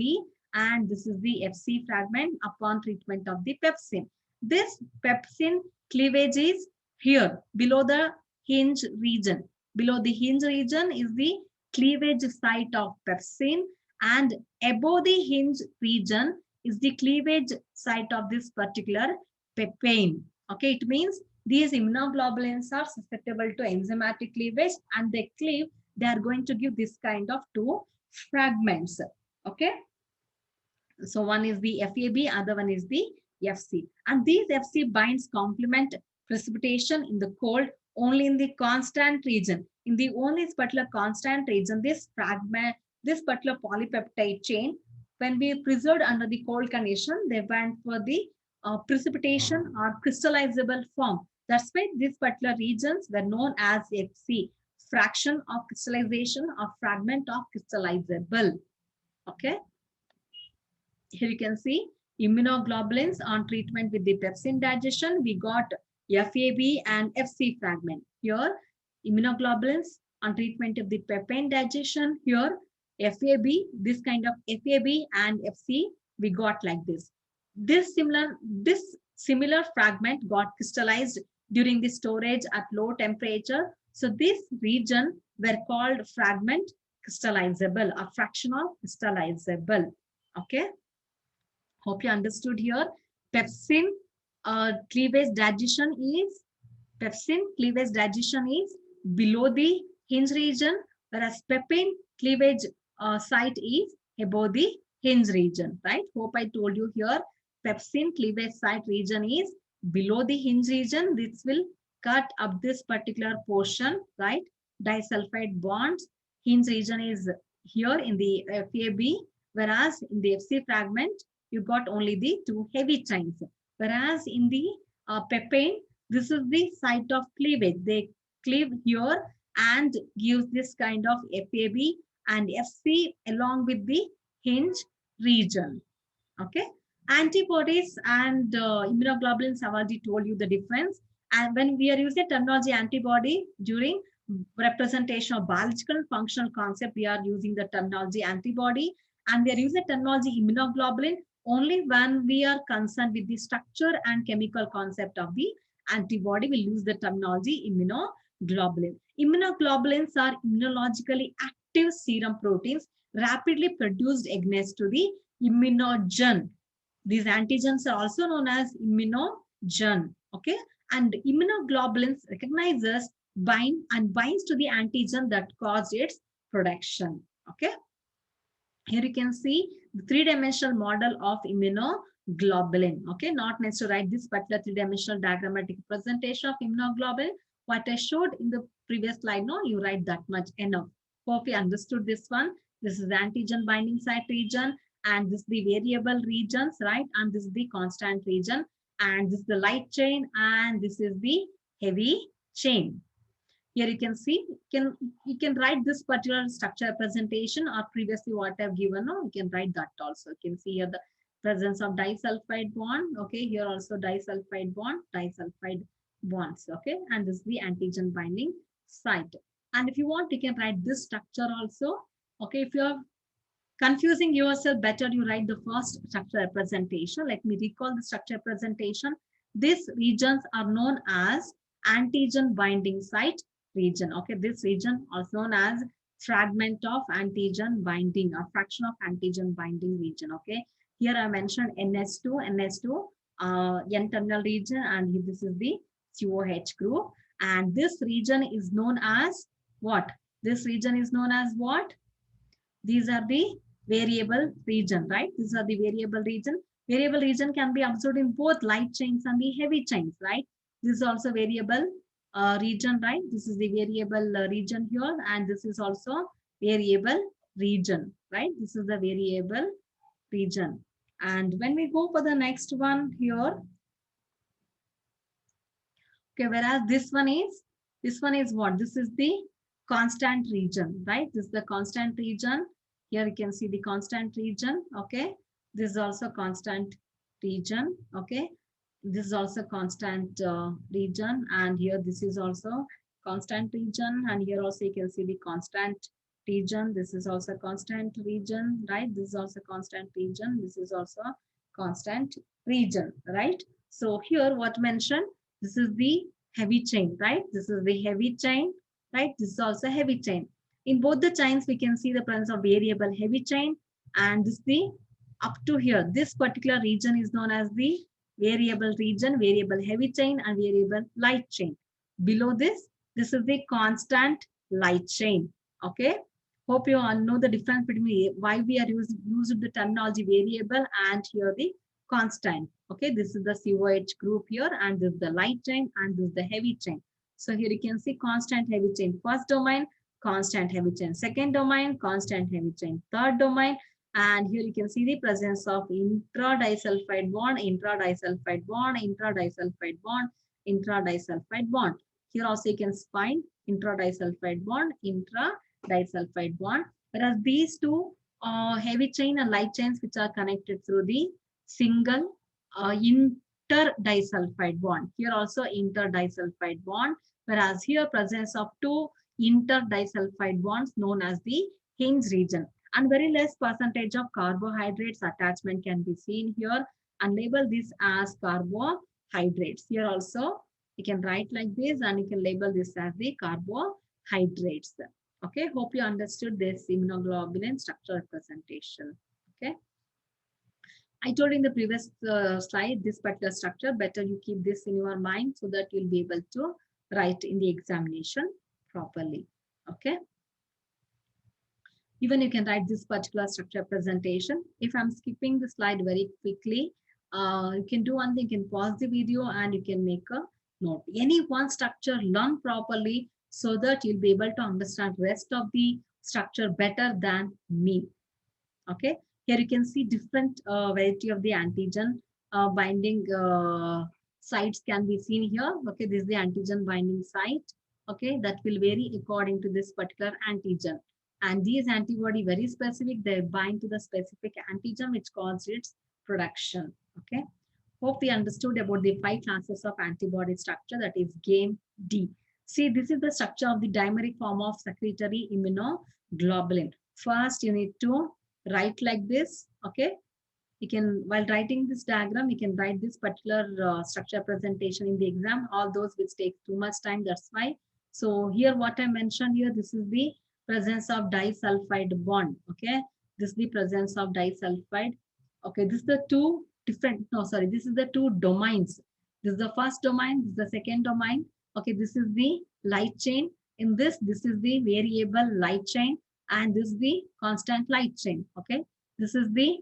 and this is the FC fragment upon treatment of the pepsin. This pepsin cleavage is here below the hinge region. Below the hinge region is the cleavage site of pepsin, and above the hinge region is the cleavage site of this particular papain. Okay, it means these immunoglobulins are susceptible to enzymatic cleavage and they cleave, they are going to give this kind of two fragments. Okay, so one is the FAB, other one is the FC. And these FC binds complement precipitation in the cold only in the constant region. In the only particular constant region, this fragment, this particular polypeptide chain, when we preserved under the cold condition, they went for the precipitation or crystallizable form. That's why these particular regions were known as FC, fraction of crystallization or fragment of crystallizable. Okay. Here you can see immunoglobulins on treatment with the pepsin digestion. We got FAB and FC fragment. Here, immunoglobulins on treatment of the pepsin digestion. Here, FAB, this kind of FAB and FC, we got like this. This similar fragment got crystallized during the storage at low temperature. So this region were called fragment crystallizable or fractional crystallizable. Okay. Hope you understood here. Pepsin cleavage digestion is below the hinge region, whereas pepin cleavage site is above the hinge region, right? Hope I told you here. Pepsin cleavage site region is below the hinge region. This will cut up this particular portion, right? Disulfide bonds. Hinge region is here in the FAB, whereas in the FC fragment, you got only the two heavy chains. Whereas in the pepin, this is the site of cleavage. They cleave here and gives this kind of FAB and FC along with the hinge region. Okay. Antibodies and immunoglobulins have already told you the difference. And when we are using terminology antibody during representation of biological functional concept, we are using the terminology antibody, and we are using terminology immunoglobulin only when we are concerned with the structure and chemical concept of the antibody. We'll use the terminology immunoglobulin. Immunoglobulins are immunologically active serum proteins rapidly produced against to the immunogen. These antigens are also known as immunogen. Okay, and immunoglobulins recognizes, binds to the antigen that caused its production. Okay. Here you can see the three-dimensional model of immunoglobulin. Okay, not necessary to write this particular three-dimensional diagrammatic representation of immunoglobulin. What I showed in the previous slide, no, you write that much enough. Hope you understood this one. This is the antigen binding site region, and this is the variable regions, right? And this is the constant region, and this is the light chain, and this is the heavy chain. Here you can see, you can write this particular structure representation, or previously what I've given, no, you can write that also. You can see here the presence of disulfide bond. Okay, here also disulfide bonds. Okay, and this is the antigen binding site. And if you want, you can write this structure also. Okay, if you're confusing yourself, better you write the first structure representation. Let me recall the structure representation. These regions are known as antigen binding site region. Okay, this region also known as fragment of antigen binding or fraction of antigen binding region. Okay, here I mentioned NS2, N-terminal region, and this is the COH group. And this region is known as what? This region is known as what? These are the variable region, right? These are the variable region. Variable region can be observed in both light chains and the heavy chains, right? This is also variable region, right? This is the variable region here, and this is also variable region, right? This is the variable region. And when we go for the next one here, okay, whereas this one is what? This is the constant region, right? This is the constant region. Here you can see the constant region. Okay, this is also constant region. Okay, this is also constant region, and here this is also constant region, and here also you can see the constant region. This is also constant region, right? This is also constant region. This is also constant region, right? So here what mentioned, this is the heavy chain, right? This is the heavy chain, right? This is also heavy chain. In both the chains, we can see the presence of variable heavy chain, and this is the up to here. This particular region is known as the variable region, variable heavy chain, and variable light chain. Below this is the constant light chain. Okay. Hope you all know the difference between why we are using the terminology variable and here the constant. Okay, this is the COH group here, and this is the light chain, and this is the heavy chain. So here you can see constant heavy chain first domain, constant heavy chain second domain, constant heavy chain third domain. And here you can see the presence of intradisulfide bond, intradisulfide bond, intradisulfide bond, intradisulfide bond. Here also you can find intradisulfide bond, intradisulfide bond. Whereas these two heavy chain and light chains which are connected through the single interdisulfide bond. Here also interdisulfide bond. Whereas here presence of two interdisulfide bonds known as the hinge region. And very less percentage of carbohydrates attachment can be seen here, and label this as carbohydrates. Here also you can write like this and you can label this as the carbohydrates. Okay, hope you understood this immunoglobulin structure representation. Okay, I told in the previous slide this particular structure, better you keep this in your mind so that you'll be able to write in the examination properly. Okay, even you can write this particular structure presentation. If I'm skipping the slide very quickly, you can do one thing, you can pause the video and you can make a note. Any one structure, learn properly so that you'll be able to understand rest of the structure better than me. Okay, here you can see different variety of the antigen binding sites can be seen here. Okay, this is the antigen binding site. Okay, that will vary according to this particular antigen. And these antibody very specific, they bind to the specific antigen which causes its production. Okay, hope we understood about the 5 classes of antibody structure, that is game D. See, this is the structure of the dimeric form of secretory immunoglobulin. First, you need to write like this. Okay, you can, while writing this diagram, you can write this particular structure presentation in the exam. All those which take too much time, that's why. So here what I mentioned here, this is the presence of disulfide bond. Okay, this is the presence of disulfide. Okay, this is the two different, no sorry, this is the two domains. This is the first domain, this is the second domain. Okay, this is the light chain. In this is the variable light chain, and this is the constant light chain. Okay, this is the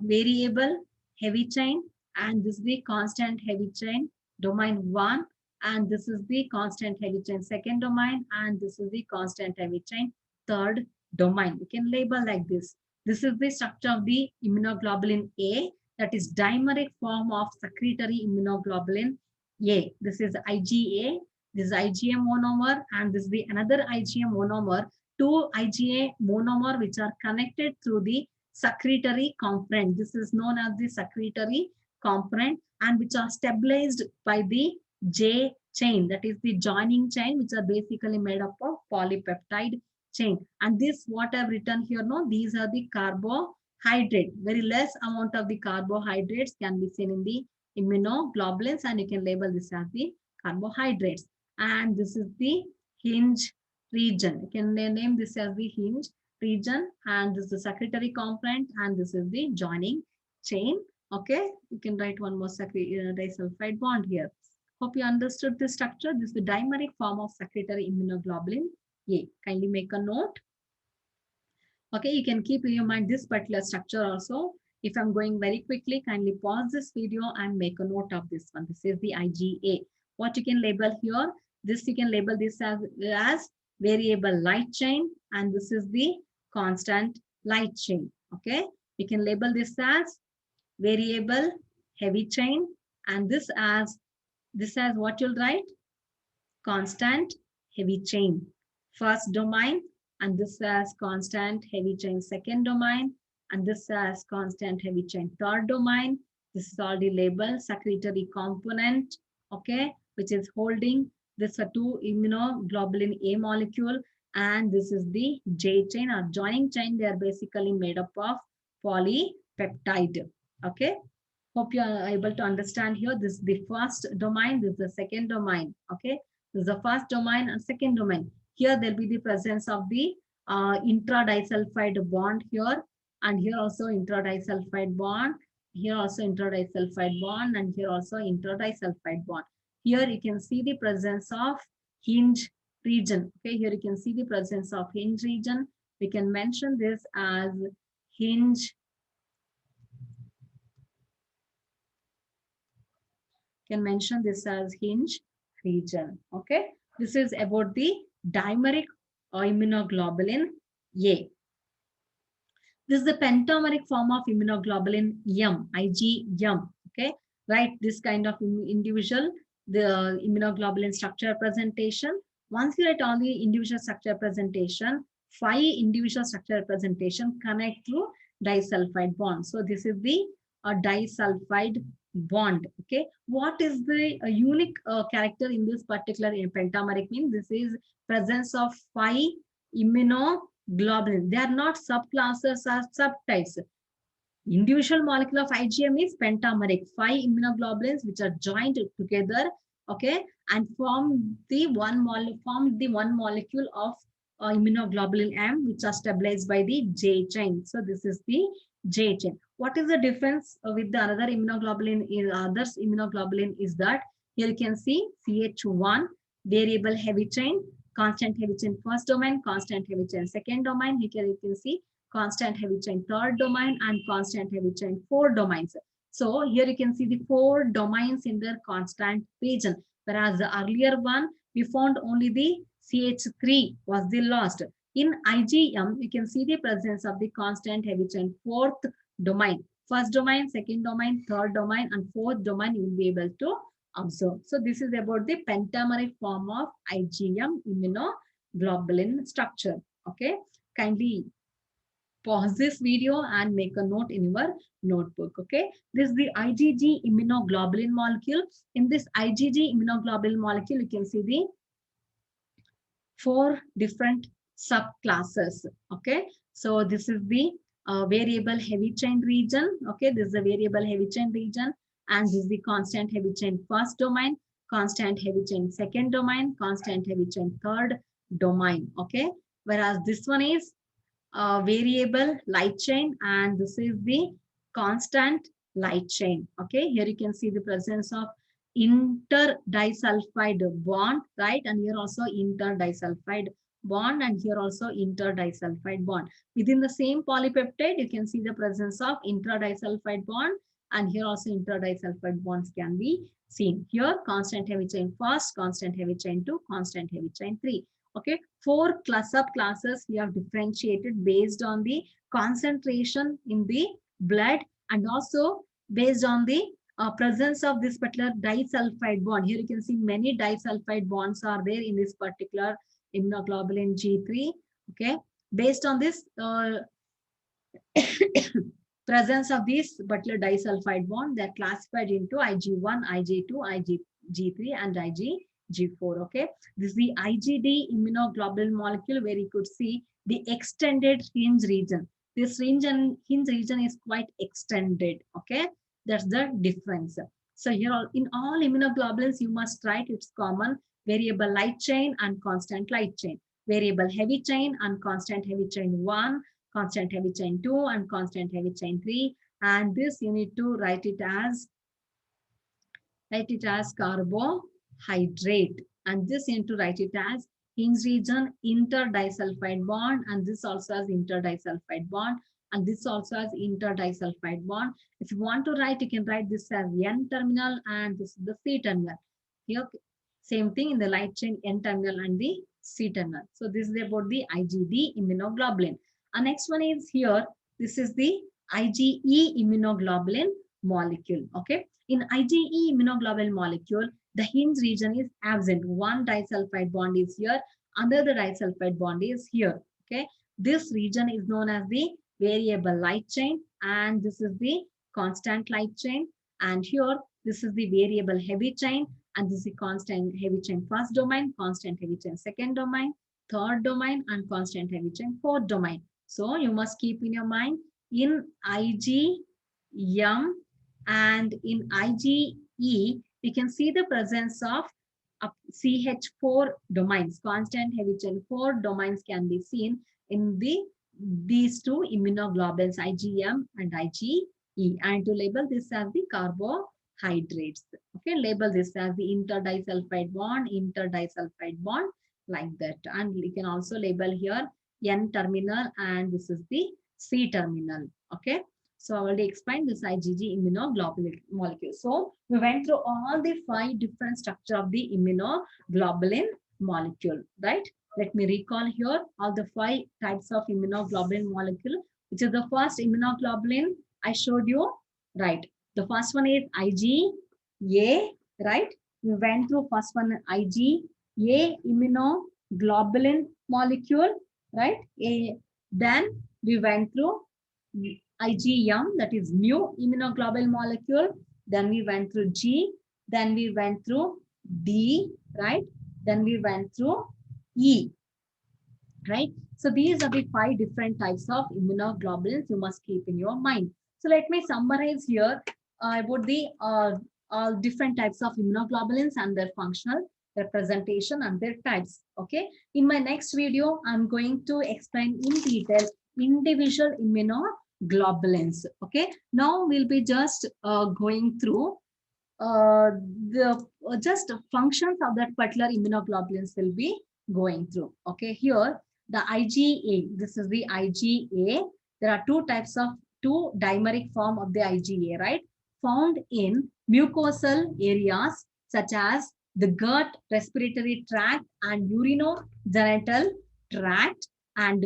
variable heavy chain, and this is the constant heavy chain domain 1, and this is the constant heavy chain second domain, and this is the constant heavy chain third domain. You can label like this. This is the structure of the immunoglobulin A, that is dimeric form of secretory immunoglobulin A. This is IgA, this is IgA monomer, and this is the another IgA monomer, two IgA monomer which are connected through the secretory component. This is known as the secretory component, and which are stabilized by the J chain, that is the joining chain, which are basically made up of polypeptide chain. And this what I've written here, no, these are the carbohydrate. Very less amount of the carbohydrates can be seen in the immunoglobulins, and you can label this as the carbohydrates. And this is the hinge region. You can name this as the hinge region, and this is the secretory component, and this is the joining chain. Okay, you can write one more disulfide bond here. Hope you understood this structure. This is the dimeric form of secretory immunoglobulin A. Kindly make a note. Okay, you can keep in your mind this particular structure also. If I'm going very quickly, kindly pause this video and make a note of this one. This is the IgA. What you can label here, this you can label this as variable light chain, and this is the constant light chain. Okay, you can label this as variable heavy chain, and this as what you'll write, constant heavy chain first domain, and this as constant heavy chain second domain, and this as constant heavy chain third domain. This is already labeled secretory component, okay, which is holding this two immunoglobulin A molecule, and this is the J chain or joining chain. They are basically made up of polypeptide. Okay, hope you are able to understand here. This is the first domain, this is the second domain. Okay, this is the first domain and second domain. Here there will be the presence of the intradisulfide bond here, and here also intradisulfide bond, here also intradisulfide bond, and here also intradisulfide bond. Here you can see the presence of hinge region. Okay, here you can see the presence of hinge region. We can mention this as hinge. Can mention this as hinge region. Okay, this is about the dimeric immunoglobulin A. This is the pentameric form of immunoglobulin M, IgM. Okay, right? This kind of individual, the immunoglobulin structure presentation. Once you write all the individual structure presentation, 5 individual structure presentation connect to disulfide bond. So this is the disulfide bond. Okay, what is the unique character in this particular pentameric mean? This is presence of 5 immunoglobulin. They are not subclasses or subtypes. Individual molecule of IgM is pentameric. 5 immunoglobulins which are joined together, okay, and form the one molecule of immunoglobulin M, which are stabilized by the J chain. So this is the J chain. What is the difference with the other immunoglobulin? Others immunoglobulin is that here you can see CH1 variable heavy chain, constant heavy chain first domain, constant heavy chain second domain. Here you can see constant heavy chain third domain and constant heavy chain 4 domains. So here you can see the 4 domains in their constant region, whereas the earlier one we found only the CH3 was the lost. In IgM, you can see the presence of the constant heavy chain fourth domain. First domain, second domain, third domain, and fourth domain you will be able to observe. So this is about the pentameric form of IgM immunoglobulin structure. Okay, kindly pause this video and make a note in your notebook. Okay, this is the IgG immunoglobulin molecule. In this IgG immunoglobulin molecule, you can see the 4 different subclasses. Okay, so this is the variable heavy chain region. Okay, this is the variable heavy chain region, and this is the constant heavy chain first domain, constant heavy chain second domain, constant heavy chain third domain. Okay, whereas this one is variable light chain, and this is the constant light chain. Okay, here you can see the presence of interdisulfide bond, right? And here also interdisulfide bond, and here also interdisulfide bond. Within the same polypeptide, you can see the presence of intradisulfide bond, and here also interdisulfide bonds can be seen. Here, constant heavy chain first, constant heavy chain 2, constant heavy chain 3. Okay, 4 subclasses we have differentiated based on the concentration in the blood, and also based on the presence of this particular disulfide bond. Here you can see many disulfide bonds are there in this particular immunoglobulin G3. Okay, based on this presence of this particular disulfide bond, they are classified into IG1, IG2, IG3, and IgG4. Okay, this is the IgD immunoglobulin molecule where you could see the extended hinge region. This hinge region is quite extended. Okay, that's the difference. So here in all immunoglobulins, you must write its common variable light chain and constant light chain, variable heavy chain and constant heavy chain 1, constant heavy chain 2, and constant heavy chain 3. And this you need to write it as carbohydrate. And this you need to write it as hinge region interdisulfide bond, and this also has interdisulfide bond, and this also has interdisulfide bond. If you want to write, you can write this as N terminal, and this is the C terminal. Here, same thing in the light chain, N terminal and the C terminal. So this is about the IgD immunoglobulin. And next one is here, this is the IgE immunoglobulin molecule. Okay, in IgE immunoglobulin molecule, the hinge region is absent. One disulfide bond is here, another disulfide bond is here. Okay, this region is known as the variable light chain, and this is the constant light chain, and here this is the variable heavy chain, and this is the constant heavy chain first domain, constant heavy chain second domain, third domain, and constant heavy chain fourth domain. So you must keep in your mind, in IgM and in IgE, you can see the presence of CH4 domains, constant heavy chain 4 domains can be seen in these two immunoglobulins, IgM and IgE. And to label this as the carbohydrates. Okay, label this as the interdisulfide bond, like that. And you can also label here N terminal, and this is the C terminal. Okay, So I already explained this IgG immunoglobulin molecule. So we went through all the 5 different structure of the immunoglobulin molecule, right? Let me recall here all the 5 types of immunoglobulin molecule, which is the first immunoglobulin I showed you, right? The first one is IgA, right? We went through first one IgA immunoglobulin molecule, right? Then we went through IgM, that is mu immunoglobulin molecule. Then we went through G. Then we went through D, right? Then we went through E, right? So these are the 5 different types of immunoglobulins you must keep in your mind. So let me summarize here about the all different types of immunoglobulins and their functional representation and their types. Okay. In my next video, I'm going to explain in detail individual immunoglobulins. Okay. Now we'll be just going through the just functions of that particular immunoglobulins will be going through. Okay, here the IgA, this is the IgA. There are two dimeric form of the IgA, right? Found in mucosal areas such as the gut, respiratory tract, and urinogenital tract, and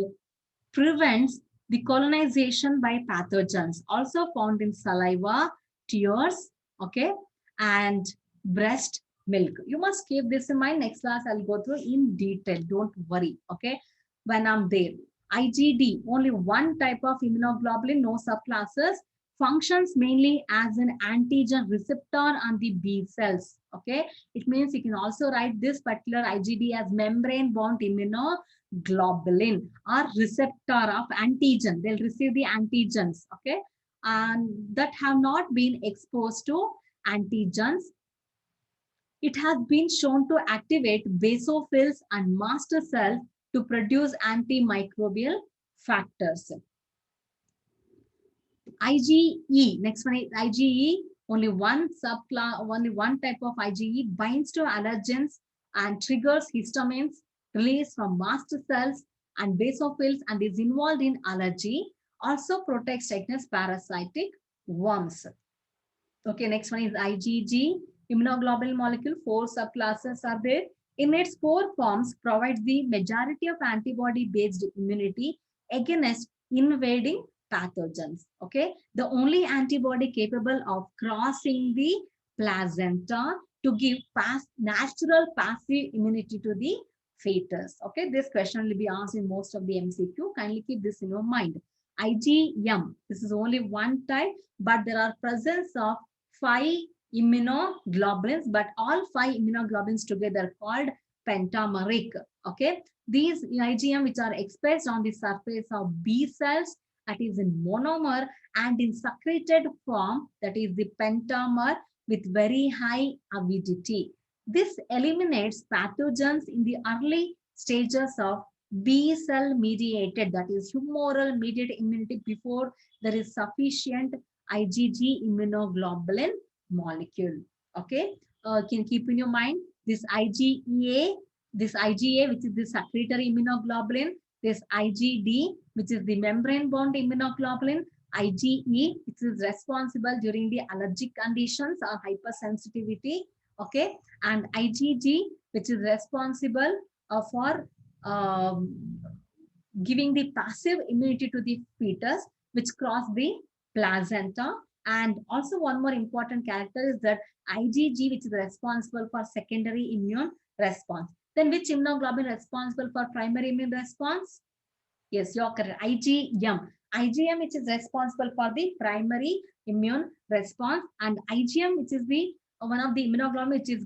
prevents the colonization by pathogens. Also found in saliva, tears, okay, and breast milk. You must keep this in mind. Next class, I'll go through in detail. Don't worry, okay, when I'm there. IgD, only one type of immunoglobulin, no subclasses, functions mainly as an antigen receptor on the B cells, okay. It means you can also write this particular IgD as membrane-bound immunoglobulin or receptor of antigen. They'll receive the antigens, okay, and that have not been exposed to antigens. It has been shown to activate basophils and master cells to produce antimicrobial factors. IgE, next one is IgE, only one subclass, only one type of IgE binds to allergens and triggers histamines released from mast cells and basophils and is involved in allergy, also protects against parasitic worms. Okay, next one is IgG, immunoglobulin molecule, 4 subclasses are there. In its 4 forms, provides the majority of antibody-based immunity against invading pathogens. Okay, the only antibody capable of crossing the placenta to give natural passive immunity to the fetus. Okay, this question will be asked in most of the MCQ. Kindly keep this in your mind. IgM, this is only one type, but there are presence of 5 immunoglobulins, but all 5 immunoglobulins together called pentameric. Okay, these IgM which are expressed on the surface of B cells, that is in monomer, and in secreted form, that is the pentamer, with very high avidity. This eliminates pathogens in the early stages of B cell mediated, that is humoral mediated immunity, before there is sufficient IgG immunoglobulin molecule. Okay, can keep in your mind this IgA, which is the secretory immunoglobulin, this IgD, which is the membrane-bound immunoglobulin, IgE, which is responsible during the allergic conditions or hypersensitivity, okay, and IgG, which is responsible for giving the passive immunity to the fetus, which cross the placenta. And also one more important character is that IgG, which is responsible for secondary immune response. Then which immunoglobulin responsible for primary immune response? Yes, you're correct. IgM. IgM, which is responsible for the primary immune response, and IgM, which is the one of the immunoglobulin which is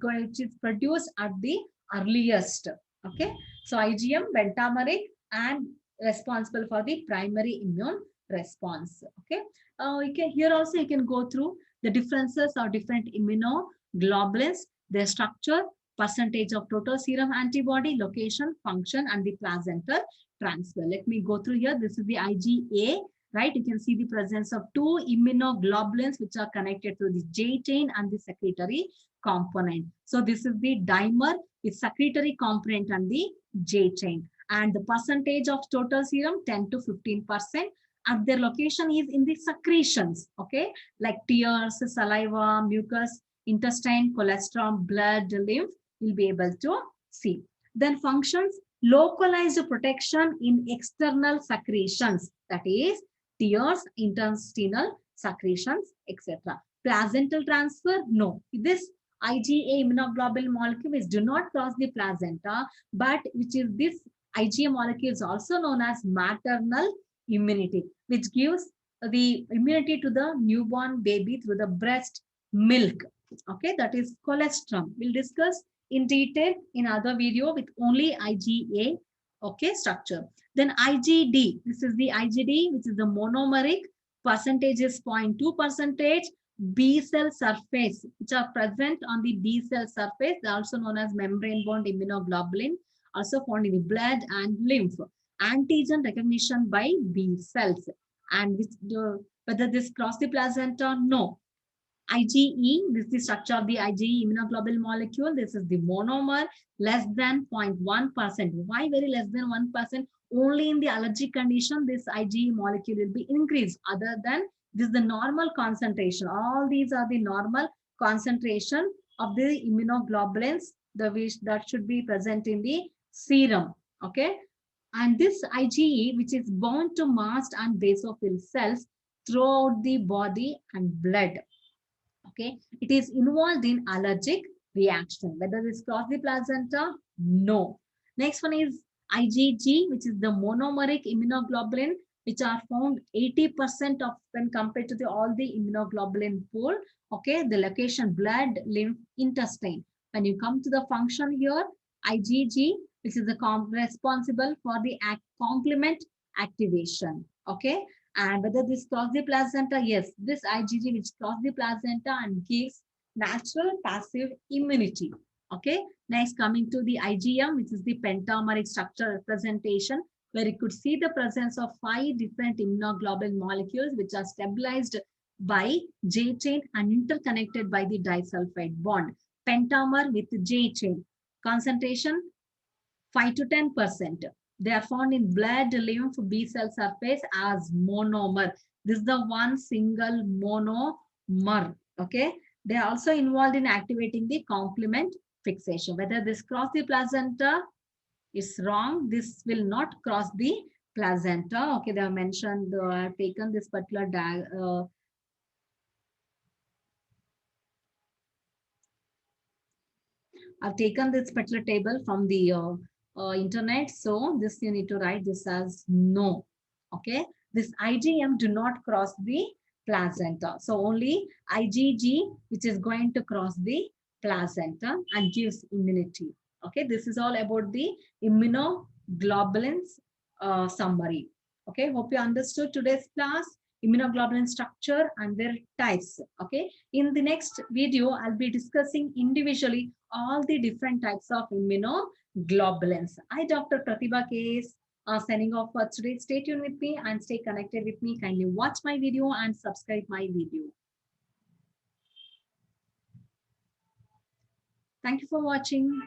produced at the earliest. Okay, so IgM, pentameric, and responsible for the primary immune response. Okay, here also you can go through the differences of different immunoglobulins, their structure, percentage of total serum antibody, location, function, and the placental transfer. Let me go through here. This is the IgA, right? You can see the presence of 2 immunoglobulins which are connected to the J chain and the secretory component. So this is the dimer with secretory component and the J chain. And the percentage of total serum, 10 to 15%. and their location is in the secretions, okay, like tears, saliva, mucus, intestine, cholesterol, blood, lymph, you'll be able to see. Then functions, localized protection in external secretions, that is tears, intestinal secretions, etc. Placental transfer, no. This IgA immunoglobulin molecule which do not cross the placenta, but which is this IgA molecule is also known as maternal immunity, which gives the immunity to the newborn baby through the breast milk. Okay, that is colostrum. We'll discuss in detail in other video with only IgA, okay, structure. Then IgD, this is the IgD, which is the monomeric, percentage is 0.2 percentage. B cell surface, which are present on the B cell surface, also known as membrane bound immunoglobulin, also found in the blood and lymph. Antigen recognition by B cells, and whether this cross the placenta, no. IgE, this is the structure of the IgE immunoglobulin molecule. This is the monomer, less than 0.1%. Why very less than 1%? Only in the allergic condition, this IgE molecule will be increased. Other than this is the normal concentration. All these are the normal concentration of the immunoglobulins that should be present in the serum. Okay. And this IgE, which is bound to mast and basophil cells throughout the body and blood. Okay, it is involved in allergic reaction. Whether this cross the placenta, no. Next one is IgG, which is the monomeric immunoglobulin, which are found 80% of when compared to all the immunoglobulin pool. Okay, the location blood, lymph, intestine. When you come to the function here, IgG, which is the responsible for the complement activation. Okay, and whether this cross the placenta, yes, this IgG which cross the placenta and gives natural passive immunity. Okay, next coming to the IgM, which is the pentameric structure representation, where you could see the presence of 5 different immunoglobulin molecules which are stabilized by J chain and interconnected by the disulfide bond. Pentamer with J chain. Concentration 5 to 10%. They are found in blood, lymph, B cell surface as monomer. This is the one single monomer. Okay. They are also involved in activating the complement fixation. Whether this cross the placenta is wrong, this will not cross the placenta. Okay, they have mentioned, I have taken this particular I've taken this particular table from the internet. So this you need to write this as no. Okay. This IgM do not cross the placenta. So only IgG, which is going to cross the placenta and gives immunity. Okay. This is all about the immunoglobulins summary. Okay. Hope you understood today's class, immunoglobulin structure and their types. Okay. In the next video, I'll be discussing individually all the different types of immunoglobulins. I, Dr. Pratibha Case, signing off for today. Stay tuned with me and stay connected with me. Kindly watch my video and subscribe my video. Thank you for watching.